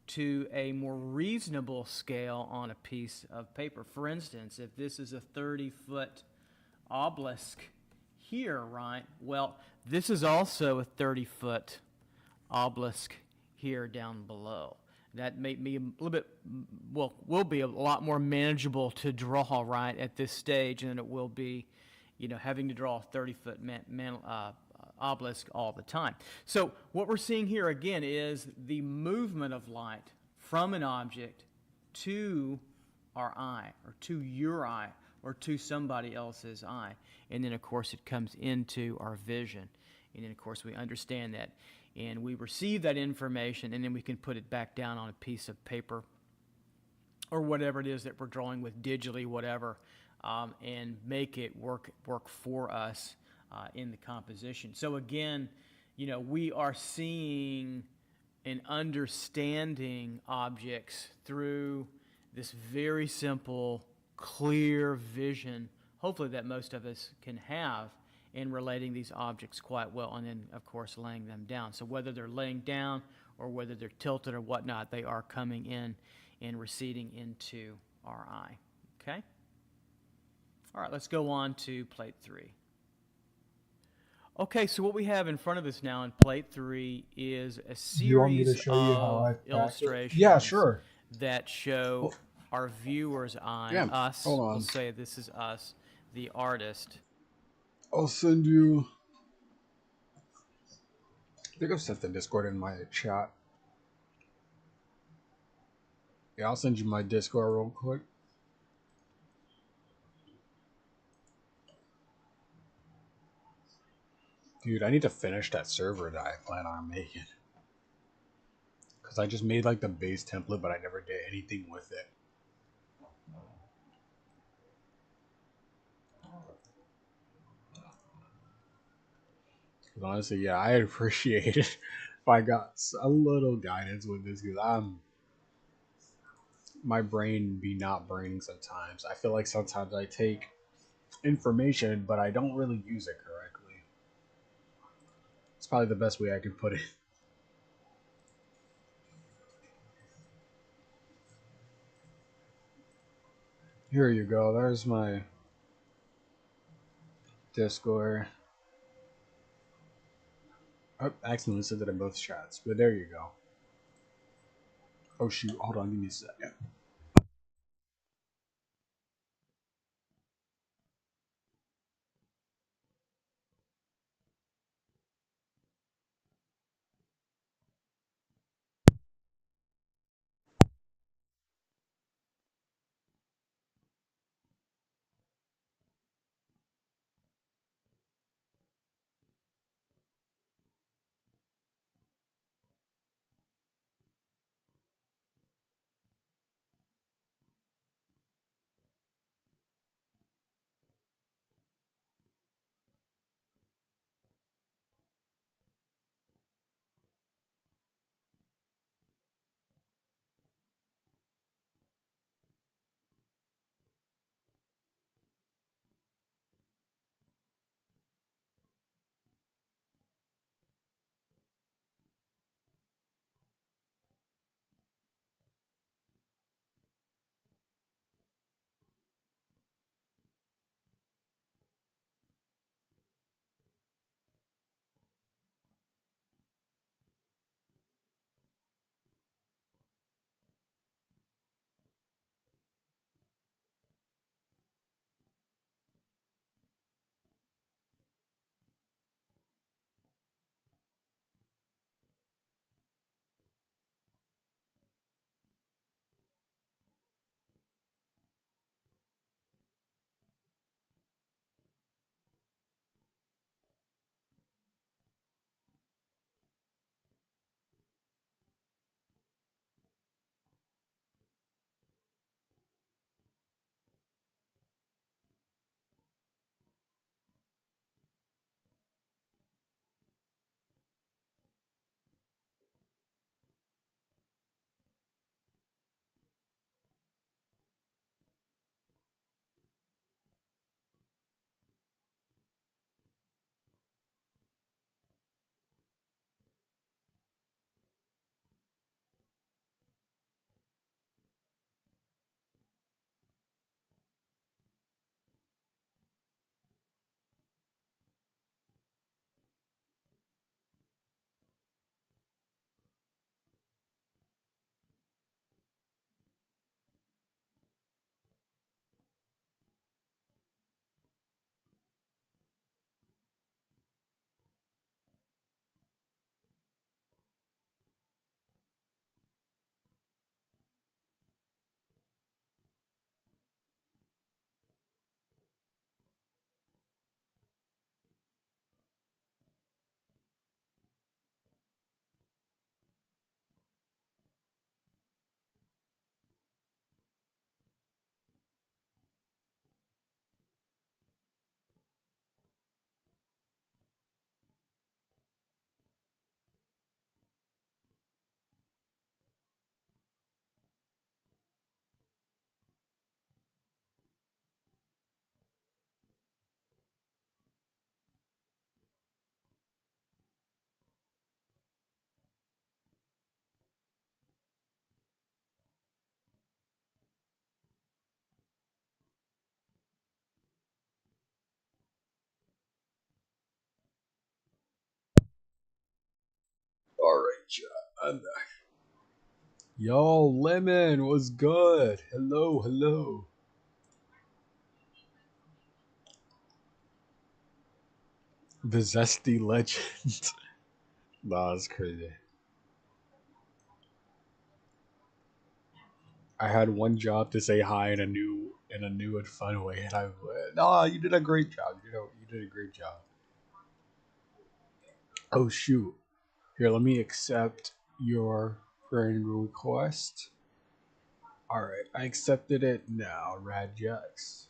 to a more reasonable scale on a piece of paper. For instance, if this is a 30-foot obelisk here, right? Well, this is also a 30-foot obelisk here down below. That may be a little bit, will be a lot more manageable to draw, right, at this stage than it will be, having to draw a 30-foot obelisk all the time. So what we're seeing here again is the movement of light from an object to our eye, or to your eye, or to somebody else's eye. And then, of course, it comes into our vision. And then, of course, we understand that. And we receive that information, and then we can put it back down on a piece of paper or whatever it is that we're drawing with, digitally, whatever, and make it work for us in the composition. So again, we are seeing and understanding objects through this very simple, clear vision, hopefully that most of us can have, in relating these objects quite well, and then, of course, laying them down. So whether they're laying down or whether they're tilted or whatnot, they are coming in and receding into our eye. Okay. All right, let's go on to plate 3. Okay, so what we have in front of us now in plate 3 is a You want me to series show you how of I practice? Yeah, illustrations sure. that show Well, our viewers' eye, yeah. us, Hold we'll on. say this is us, the artist. I'll send you. I think I've sent the Discord in my chat. Yeah, I'll send you my Discord real quick. Dude, I need to finish that server that I plan on making. Because I just made like the base template, but I never did anything with it. Because honestly, yeah, I'd appreciate it if I got a little guidance with this. Because my brain be not braining sometimes. I feel like sometimes I take information, but I don't really use it correctly. It's probably the best way I can put it. Here you go. There's my Discord. Oh, I accidentally sent it in both chats, but there you go. Oh shoot, hold on, give me a second. John. Yo, Lemon was good. Hello, hello. The Zesty Legend. Nah, that's crazy. I had one job to say hi in a new and fun way, and I went, "Nah, you did a great job. You did a great job." Oh shoot! Here, let me accept your friend request. All right, I accepted it now, Radjax.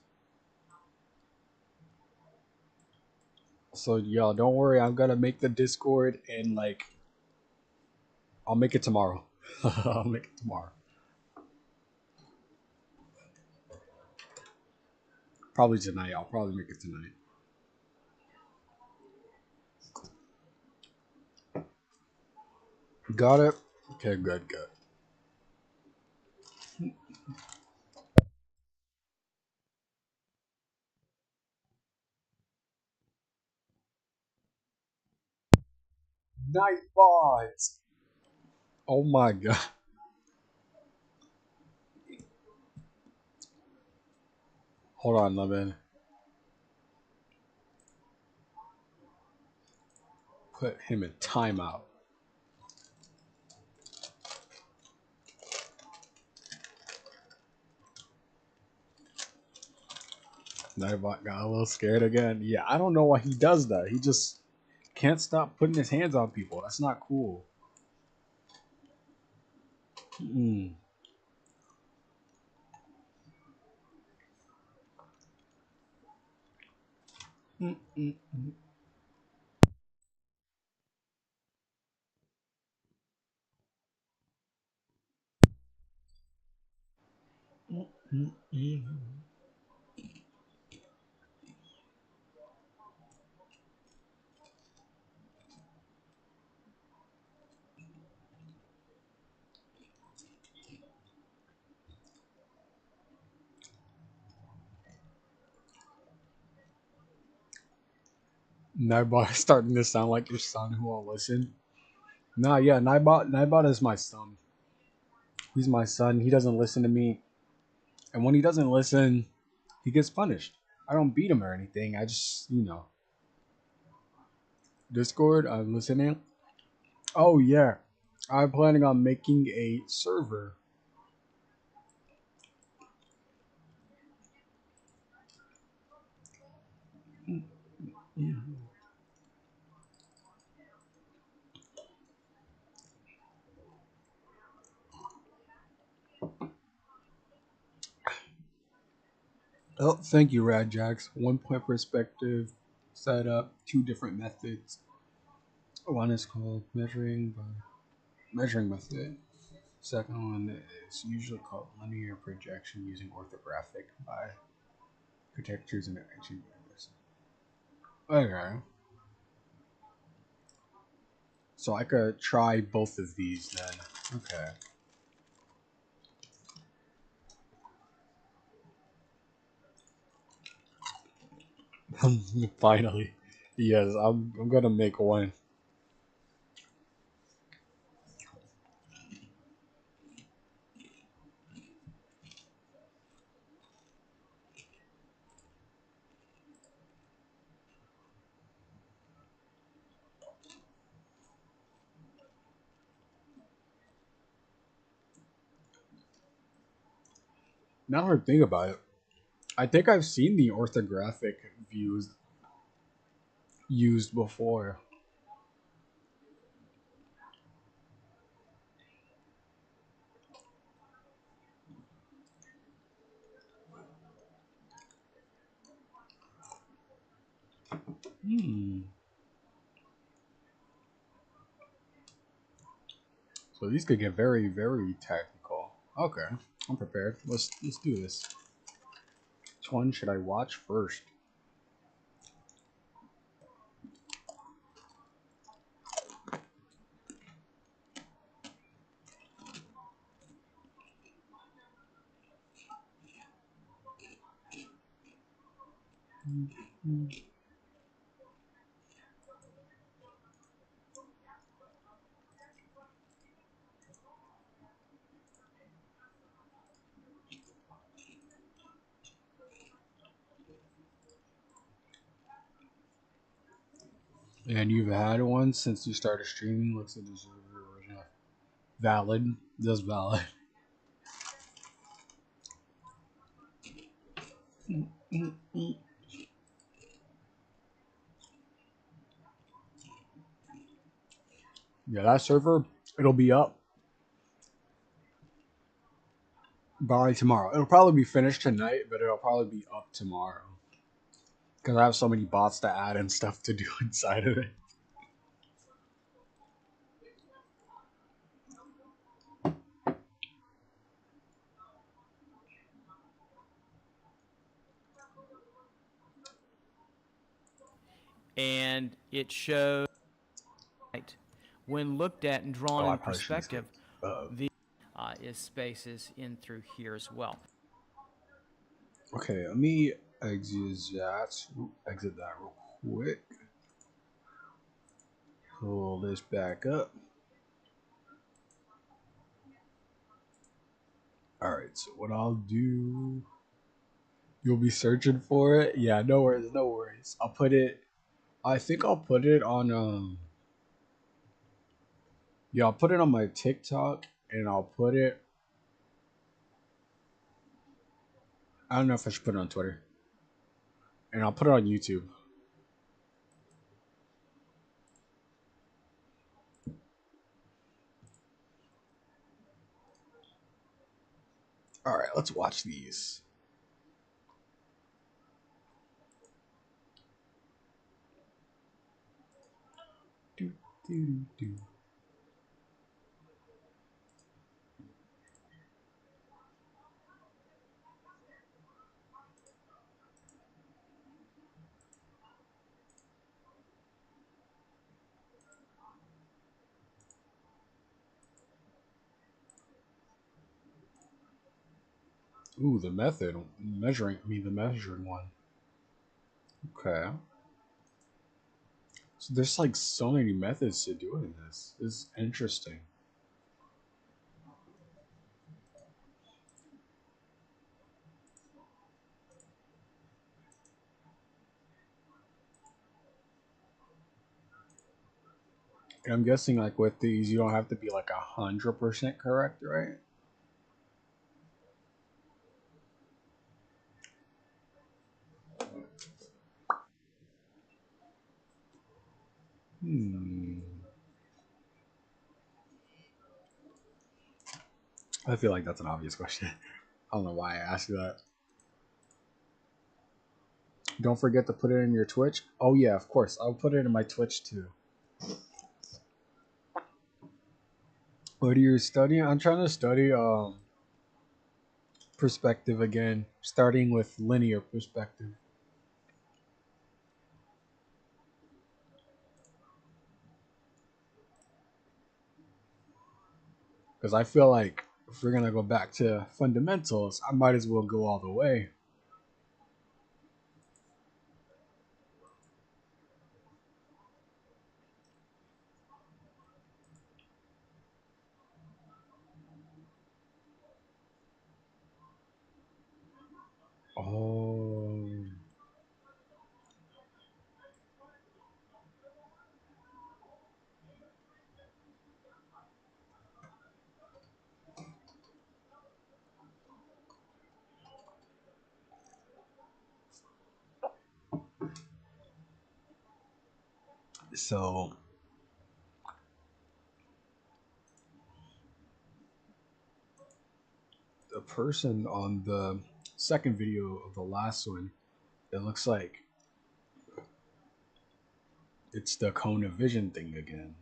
So y'all, don't worry. I'm gonna make the Discord and like I'll make it tomorrow. I'll make it tomorrow. Probably tonight. I'll probably make it tonight. Got it. Okay, good, good. Nightbot. Oh my god. Hold on, Lemon. Put him in timeout. Nightbot got a little scared again. Yeah, I don't know why he does that. He just can't stop putting his hands on people. That's not cool. Mm. Mm, mm, mm, mm, mm. Nightbot is starting to sound like your son who won't listen. Nah, yeah, Nightbot is my son. He's my son. He doesn't listen to me. And when he doesn't listen, he gets punished. I don't beat him or anything. I just, Discord, I'm listening. Oh, yeah. I'm planning on making a server. Oh, thank you, Radjax. 1 point perspective, setup, two different methods. One is called measuring method. Second one is usually called linear projection using orthographic by architectures and ancient universe. Okay. So I could try both of these then. Okay. Finally. Yes, I'm gonna make one. Now that I think about it, I think I've seen the orthographic views used before. Hmm. So these could get very, very technical. Okay, I'm prepared. Let's do this. Which one should I watch first? And you've had one since you started streaming. Looks like this is original. Valid. Just valid. Yeah, that server, it'll be up by tomorrow. It'll probably be finished tonight, but it'll probably be up tomorrow. Because I have so many bots to add and stuff to do inside of it. And it shows, when looked at and drawn Oh, I in probably shouldn't say. perspective, the is spaces in through here as well. Okay, let me exit that. Exit that real quick. Pull this back up. Alright, so what I'll do. You'll be searching for it? Yeah, no worries, no worries. I'll put it. I think I'll put it on. Yeah, I'll put it on my TikTok and I'll put it. I don't know if I should put it on Twitter. And I'll put it on YouTube. Alright, let's watch these. Do, do, do. Ooh, the method. Measuring. I mean, the measured one. Okay. So there's like so many methods to doing this. This is interesting. And I'm guessing like with these, you don't have to be like 100% correct, right? I feel like that's an obvious question. I don't know why I asked you that. Don't forget to put it in your Twitch. Oh yeah, of course. I'll put it in my Twitch too. What are you studying? I'm trying to study perspective again, starting with linear perspective. Because I feel like if we're gonna go back to fundamentals, I might as well go all the way. Oh. So the person on the second video of the last one, it looks like it's the cone of vision thing again.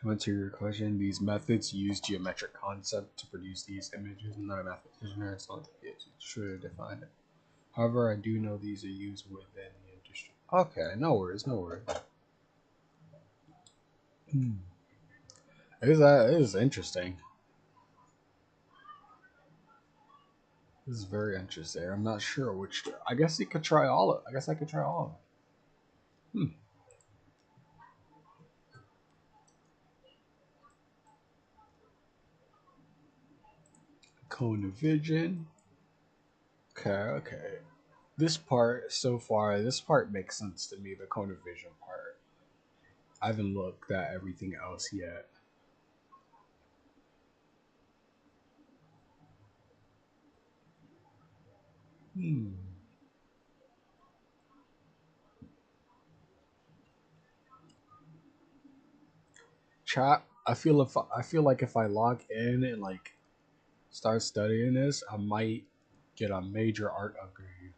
To answer your question, these methods use geometric concept to produce these images. I'm not a mathematician, it's not sure to define it. However, I do know these are used within the industry. Okay, no worries, no worries. It is interesting. This is very interesting. I'm not sure which. I guess you could try all of. I guess I could try all of them. Cone of vision. Okay. This part so far, this part makes sense to me. The cone of vision part. I haven't looked at everything else yet. Chat. I feel like if I log in and like start studying this, I might get a major art upgrade.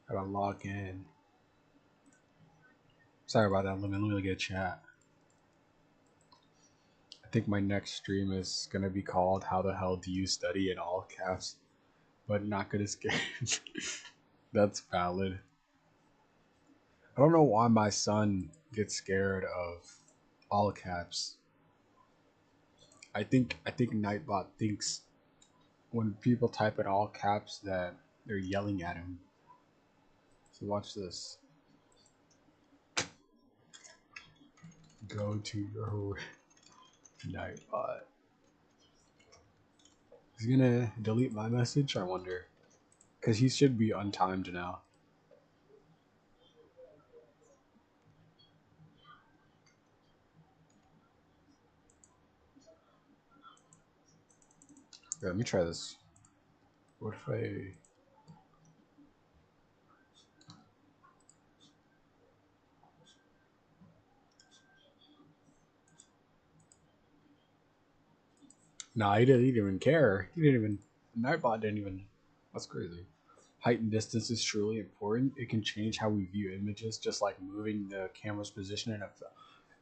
Gotta log in. Sorry about that. Let me get chat. I think my next stream is gonna be called "How the hell do you study?" in all caps, but not gonna scare. That's valid. I don't know why my son gets scared of all caps. I think Nightbot thinks when people type in all caps that they're yelling at him. So watch this. Go to your Nightbot. He's gonna delete my message, I wonder. Because he should be untimed now. Yeah, let me try this. What if I... Nah, he didn't even care. He didn't even... Nightbot didn't even... That's crazy. Height and distance is truly important. It can change how we view images, just like moving the camera's position in a...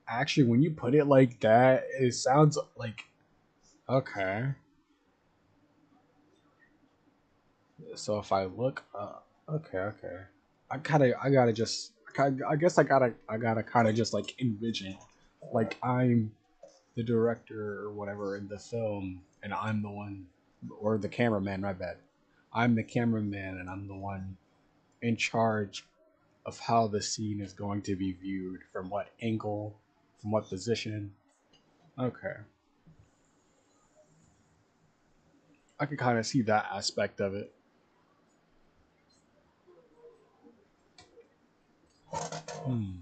Actually, when you put it like that, it sounds like... Okay. So if I look... okay. I guess I gotta kind of just like envision, like I'm the director or whatever in the film, and I'm the one, or the cameraman. My bad. I'm the cameraman, and I'm the one in charge of how the scene is going to be viewed, from what angle, from what position. Okay, I can kind of see that aspect of it. Hmm.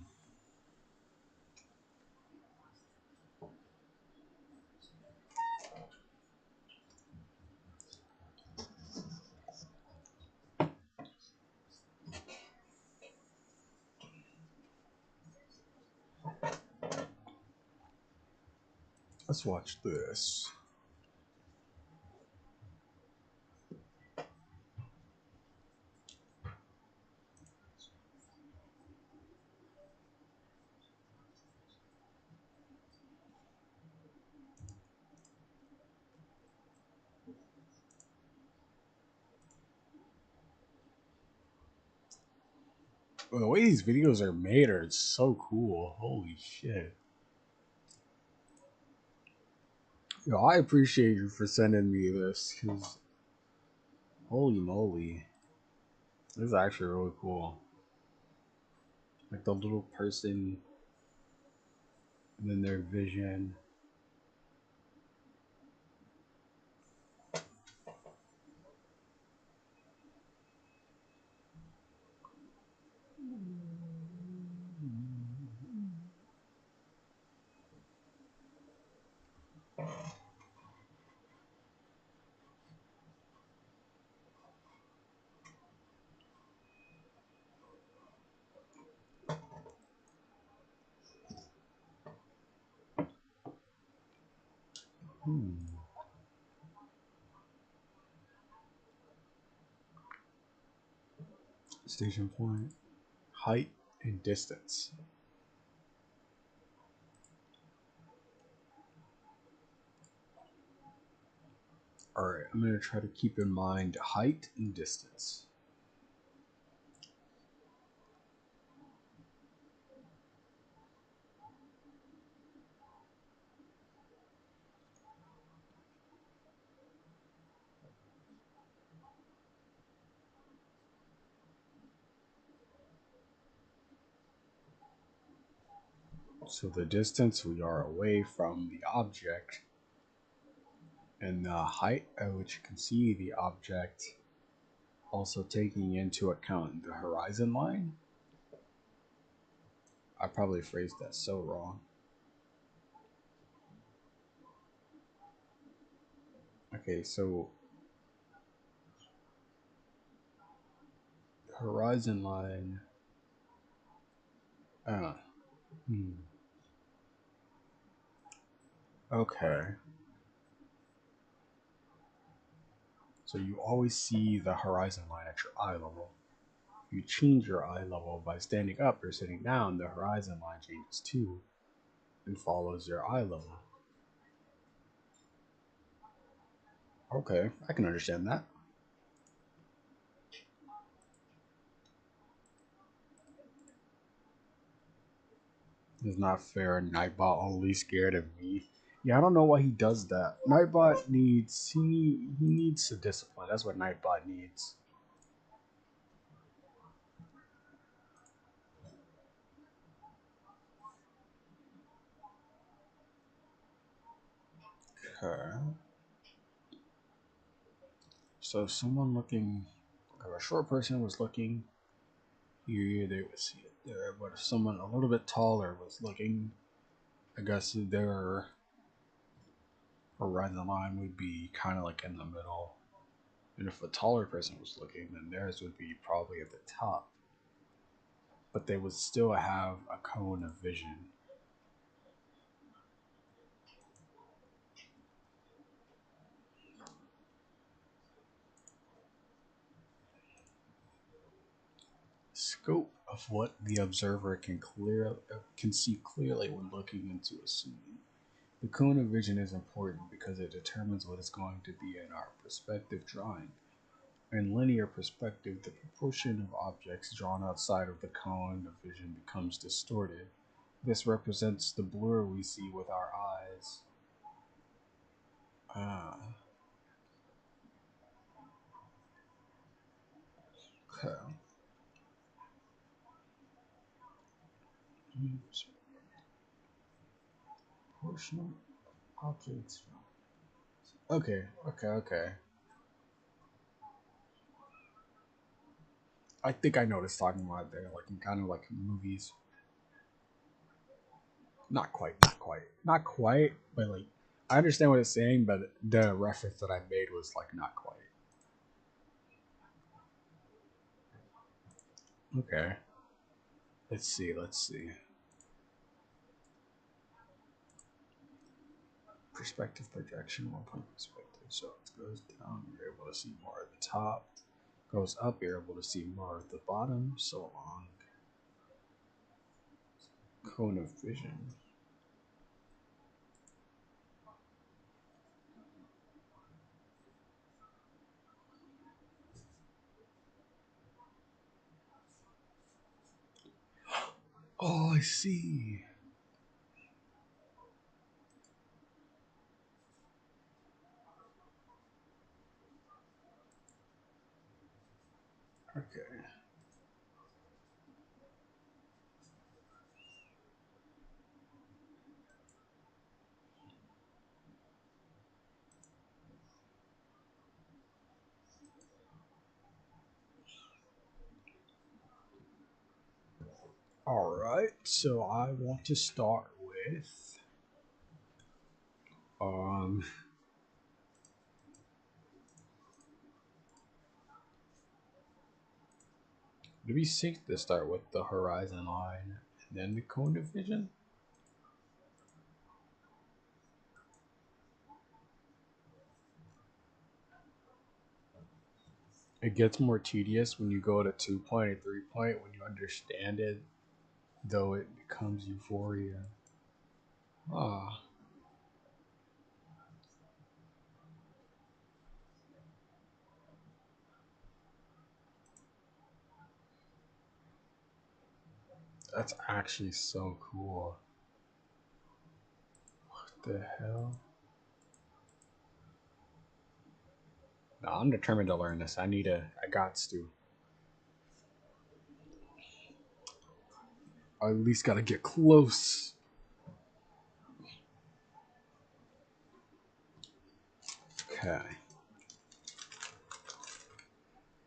Let's watch this. Well, the way these videos are made are so cool. Holy shit. Yo, I appreciate you for sending me this, because holy moly. This is actually really cool. Like the little person, and then their vision. Station point, height and distance. Alright, I'm going to try to keep in mind height and distance. So the distance we are away from the object. and the height at which you can see the object, also taking into account the horizon line. I probably phrased that so wrong. Okay, so horizon line. Uh, hmm. Okay. So you always see the horizon line at your eye level. You change your eye level by standing up or sitting down, the horizon line changes too and follows your eye level. Okay, I can understand that. It's not fair. Nightbot only scared of me. Yeah, I don't know why he does that. Nightbot needs he needs to discipline. That's what Nightbot needs. Okay. So if someone looking, if a short person was looking here, they would see it there. But if someone a little bit taller was looking, I guess their horizon line would be kind of like in the middle. And if a taller person was looking, then theirs would be probably at the top. But they would still have a cone of vision. Scope of what the observer can see clearly when looking into a scene. The cone of vision is important because it determines what is going to be in our perspective drawing. In linear perspective, the proportion of objects drawn outside of the cone of vision becomes distorted. This represents the blur we see with our eyes. Ah. Okay. Proportional objects. Okay. I think I know what it's talking about there, like in kind of like movies. Not quite, but like I understand what it's saying, but the reference that I made was like not quite. Okay. Let's see. Perspective projection, 1 point perspective. So it goes down, you're able to see more at the top. Goes up, you're able to see more at the bottom. So long. Cone of vision. Oh, I see. Okay. All right. So I want to start with um. It'd be safe to start with the horizon line and then the cone of vision. It gets more tedious when you go to 2 point and 3 point. When you understand it, though, it becomes euphoria. Ah, that's actually so cool. What the hell? No, I'm determined to learn this. I got to. I at least gotta get close. Okay.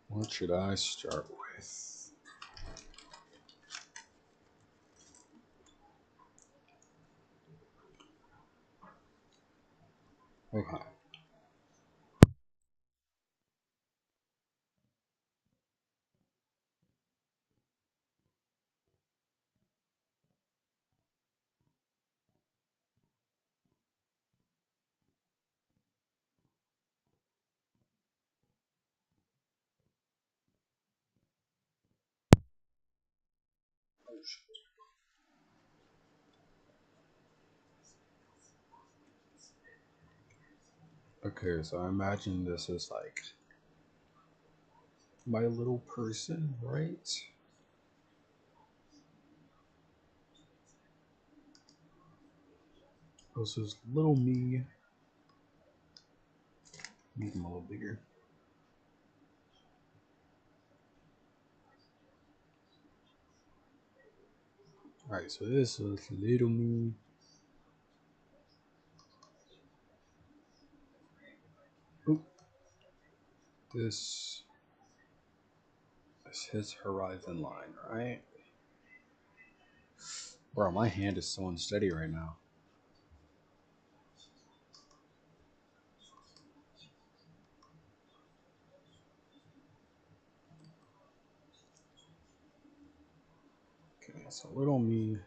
What should I start with? Okay. Okay, so I imagine this is like my little person, right? This is little me. Make him a little bigger. Alright, so this is little me. Oop. This is his horizon line, right? Bro, my hand is so unsteady right now. Okay, so little me.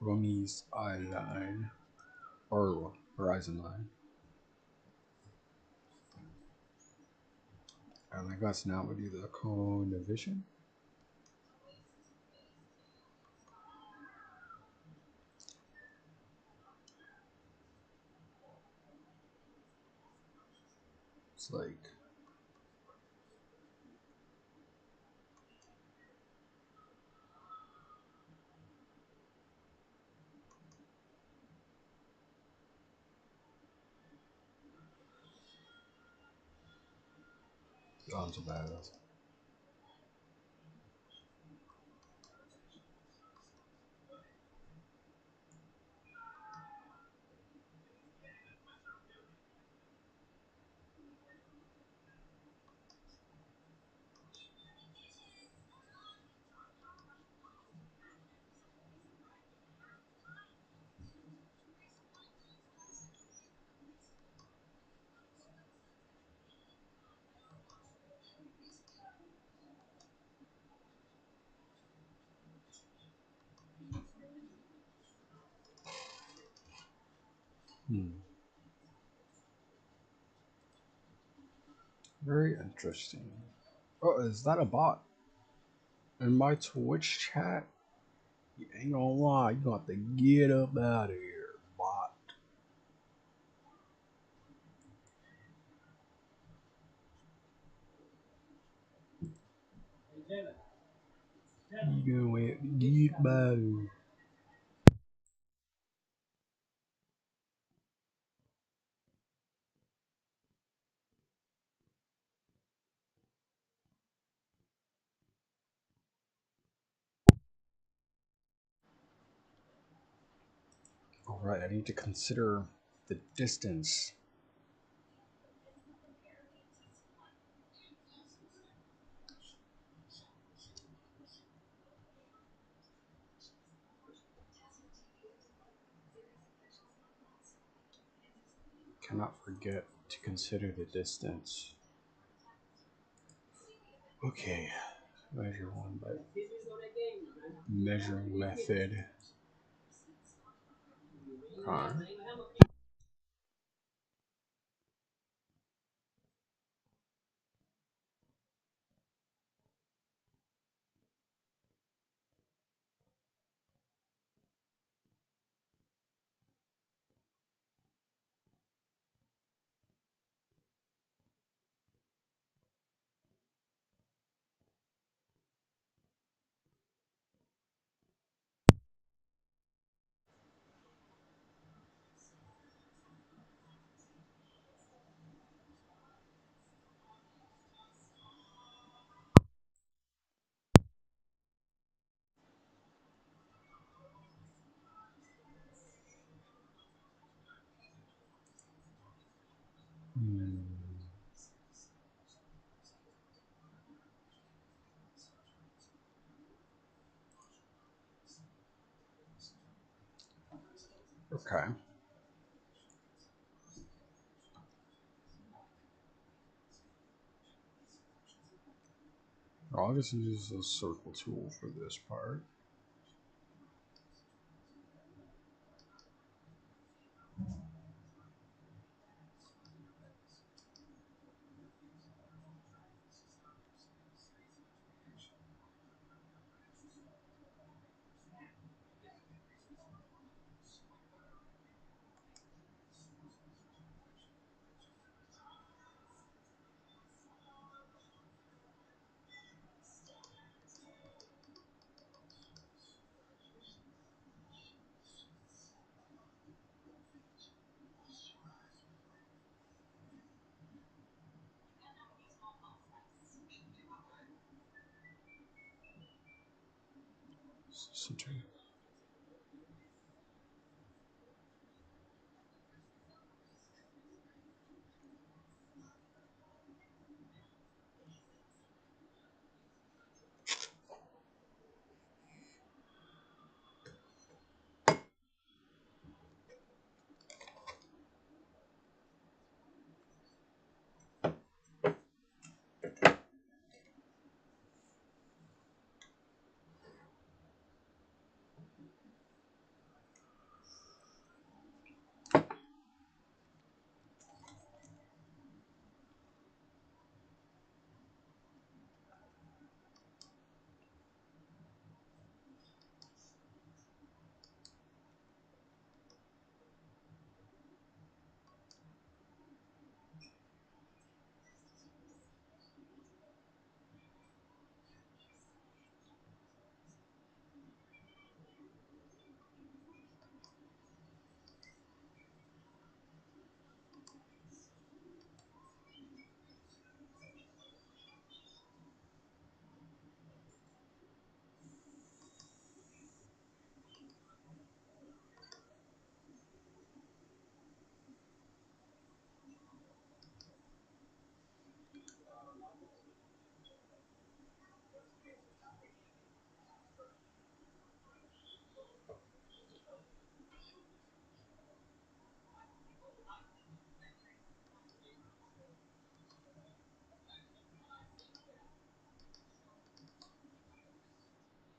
Little me's eye line. Or horizon line. And I guess now we do the cone division. It's like sounds bad. Very interesting. Oh, is that a bot? In my Twitch chat? You ain't gonna lie, you got to get up out of here, bot. You gonna have to get out of here. Alright, I need to consider the distance. Cannot forget to consider the distance. Okay, measure one by measuring method. Okay. Okay. I'll just use the circle tool for this part. Center.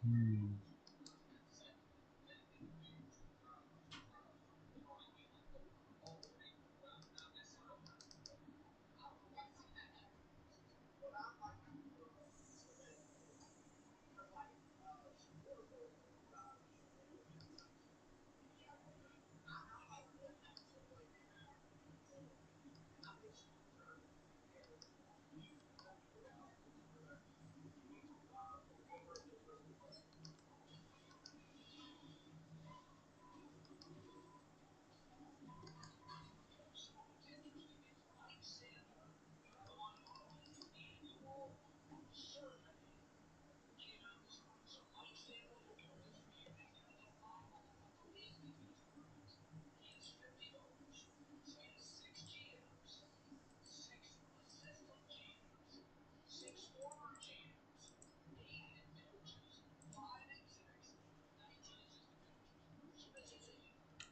Hmm.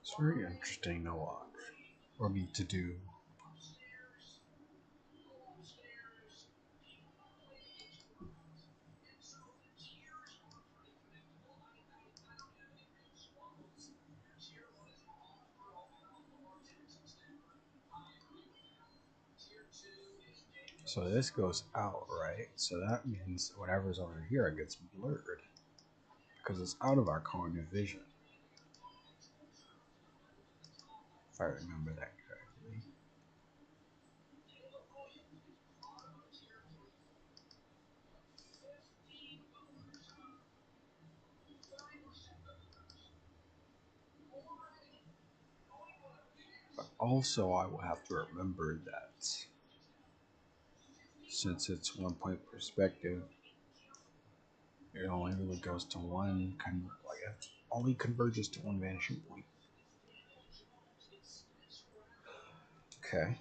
It's very interesting to watch or me to do. So this goes out, right? So that means whatever's over here gets blurred because it's out of our cognitive vision, if I remember that correctly. But also, I will have to remember that since it's 1 point perspective, it only really goes to one, like it only converges to one vanishing point. Okay.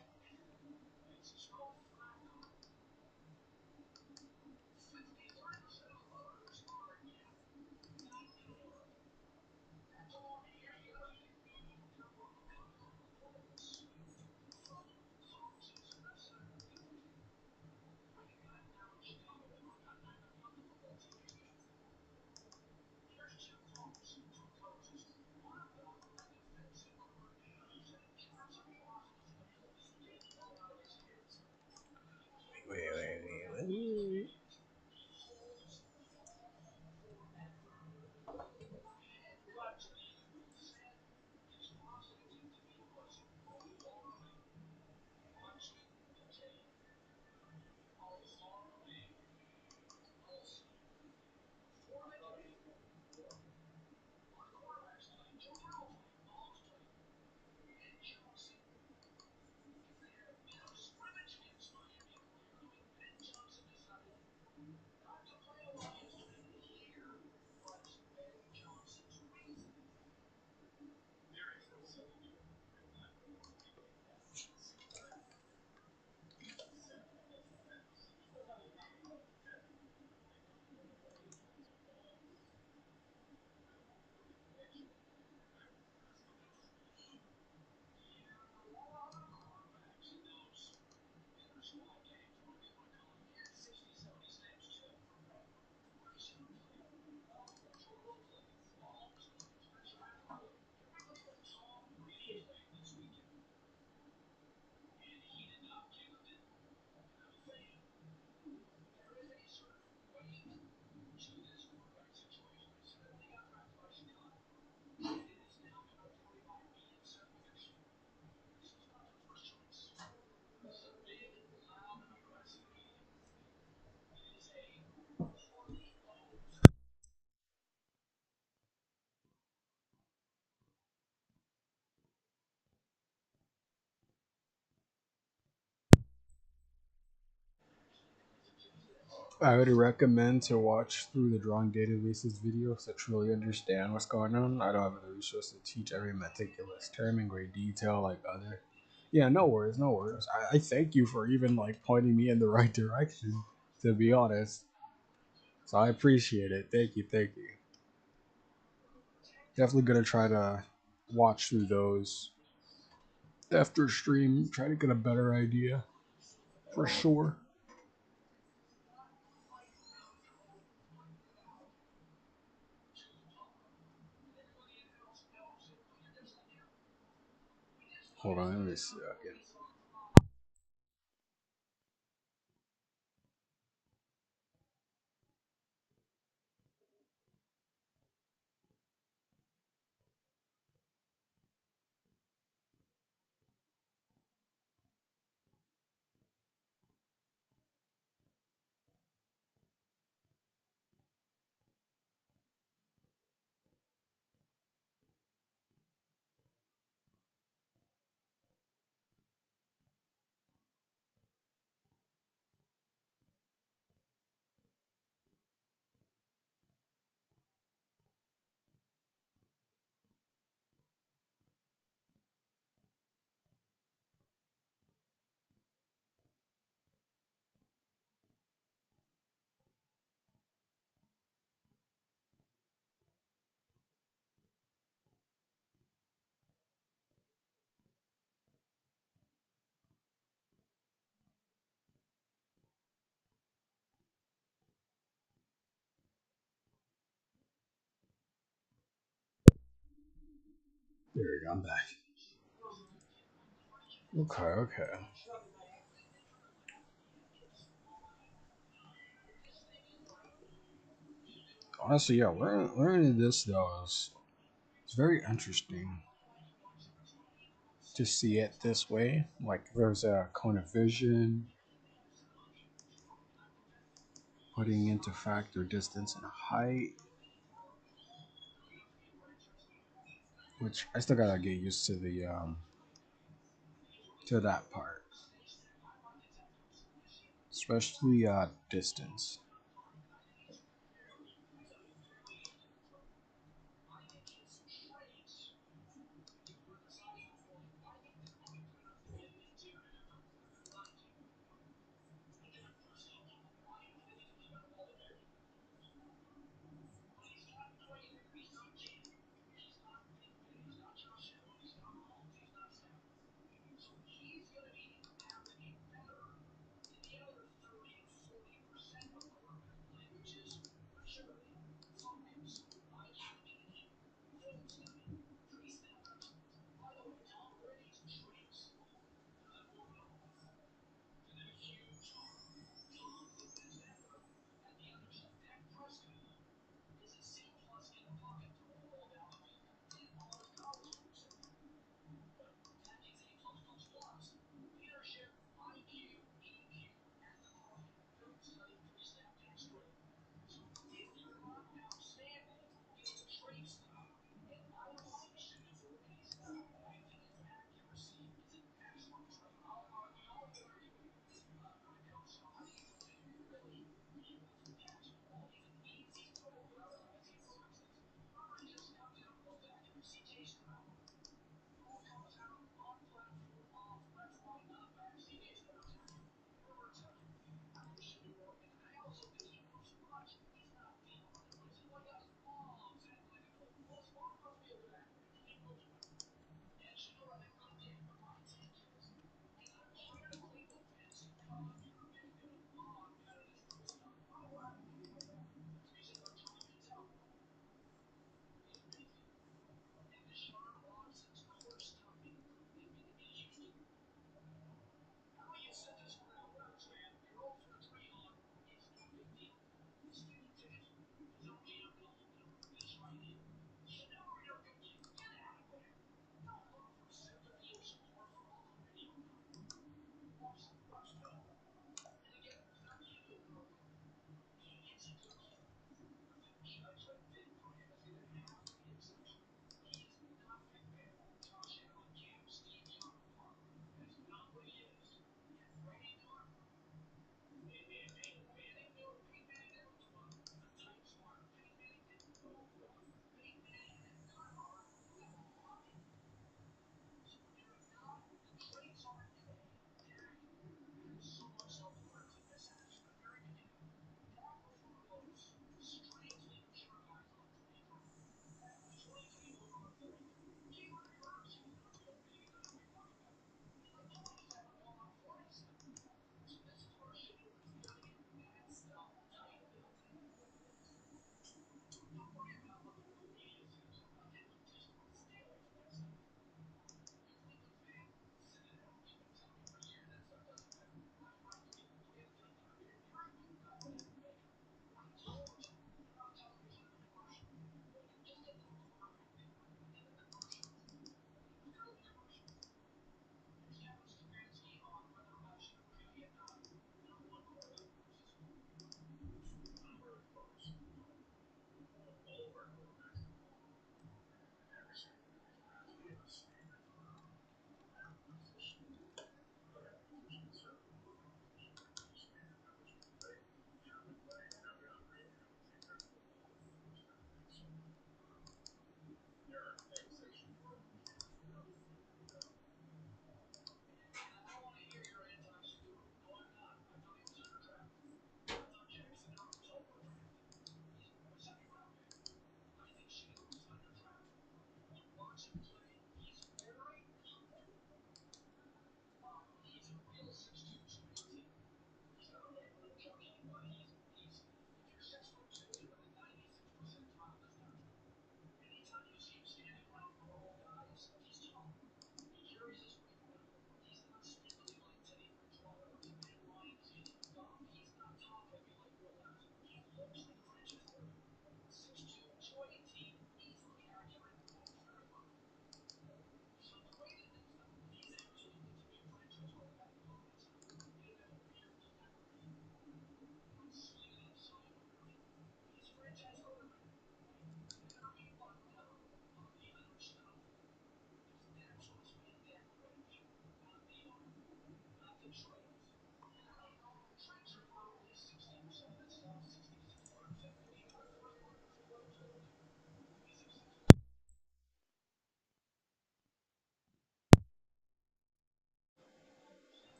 I would recommend to watch through the drawing databases videos to truly understand what's going on. I don't have the resources to teach every meticulous term in great detail like other. Yeah, no worries, no worries. I thank you for even like pointing me in the right direction, to be honest. So I appreciate it. Thank you, thank you. Definitely gonna try to watch through those after stream, try to get a better idea for sure. Hold on, let me see again. There we go, I'm back. Okay, okay. Honestly, yeah, learning this though is it's very interesting to see it this way. Like there's a cone of vision, putting into factor distance and height, which I still gotta get used to the to that part, especially distance.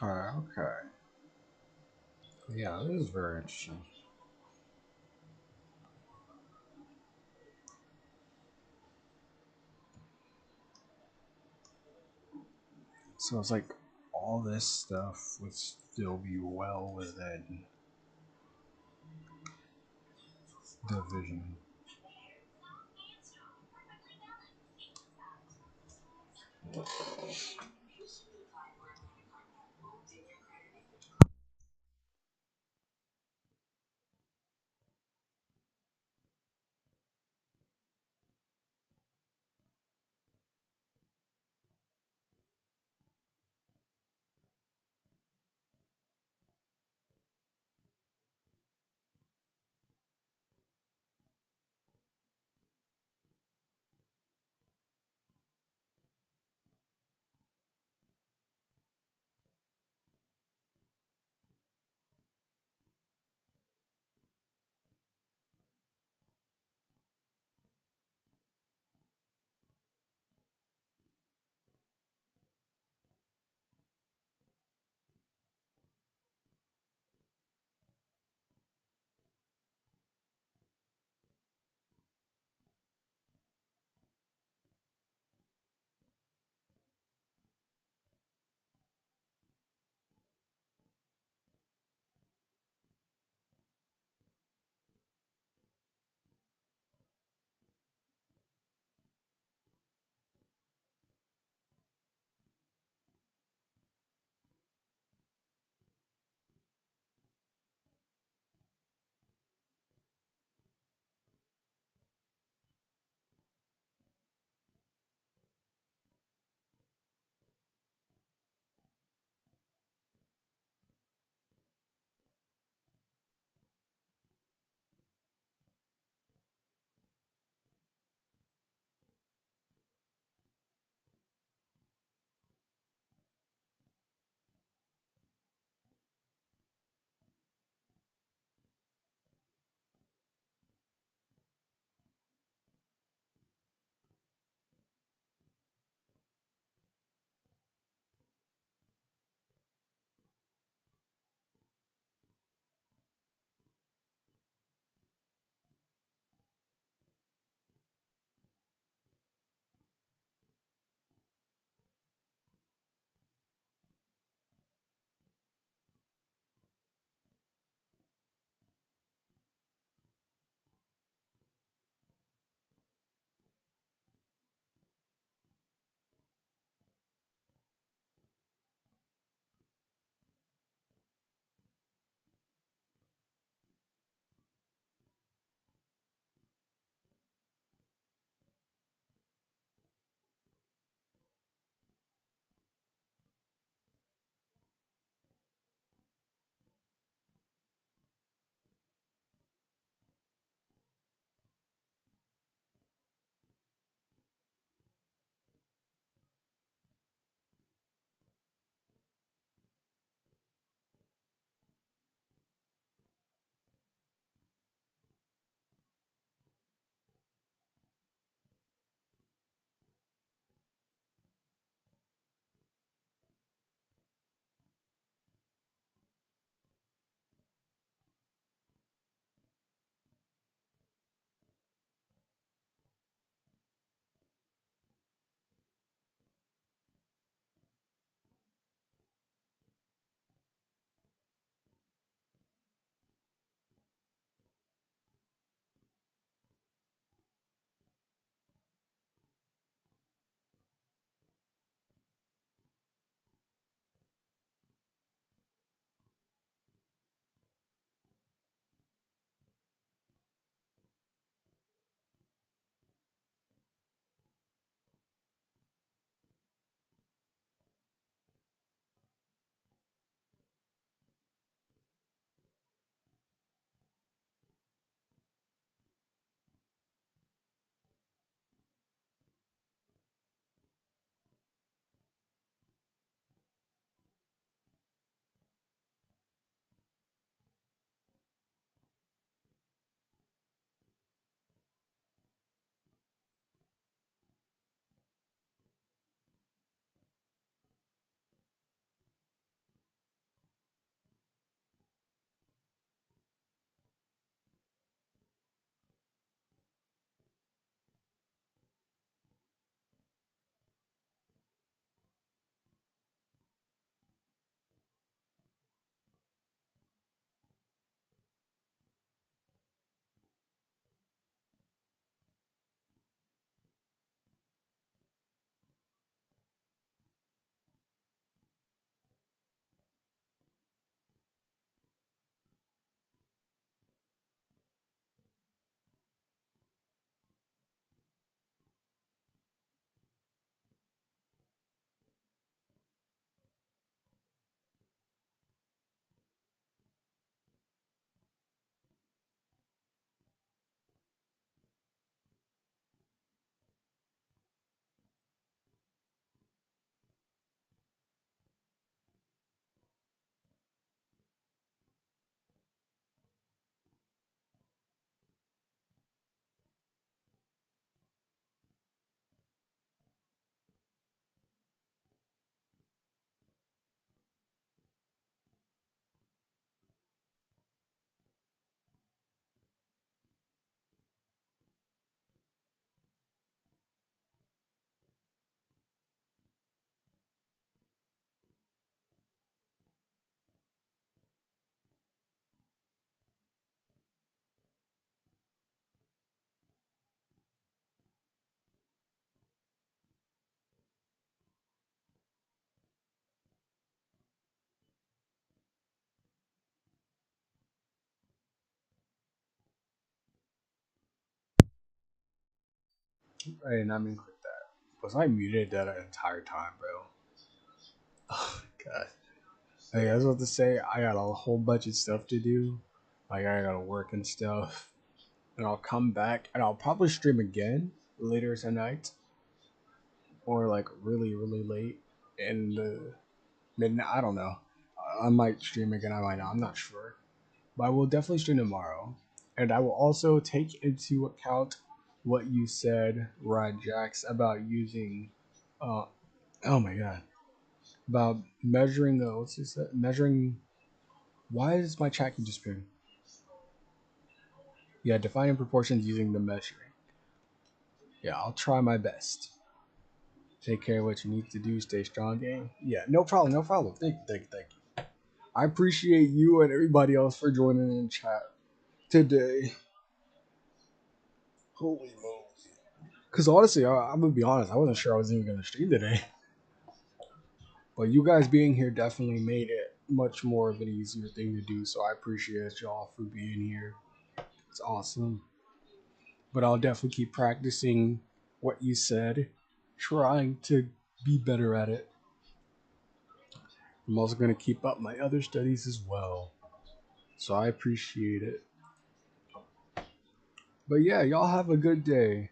Okay, okay. Yeah, this is very interesting. So it's like all this stuff would still be well within the vision. Hey, not mean click that. Was I muted that entire time, bro? Oh god. Hey, I was about to say I got a whole bunch of stuff to do. Like I gotta work and stuff. And I'll come back and I'll probably stream again later tonight. Or like really, really late in the midnight. I don't know. I might stream again, I might not, I'm not sure. But I will definitely stream tomorrow. And I will also take into account what you said, Ryan Jax, about using oh my god. About measuring what's this measuring why is my chat keep disappearing? Yeah, defining proportions using the measuring. Yeah, I'll try my best. Take care of what you need to do, stay strong, gang. Yeah, no problem, no problem. Thank you. I appreciate you and everybody else for joining in chat today. Holy moly. Because honestly, I'm gonna be honest, I wasn't sure I was even gonna stream today. But you guys being here definitely made it much more of an easier thing to do. So I appreciate y'all for being here. It's awesome. But I'll definitely keep practicing what you said, trying to be better at it. I'm also gonna keep up my other studies as well. So I appreciate it. But yeah, y'all have a good day.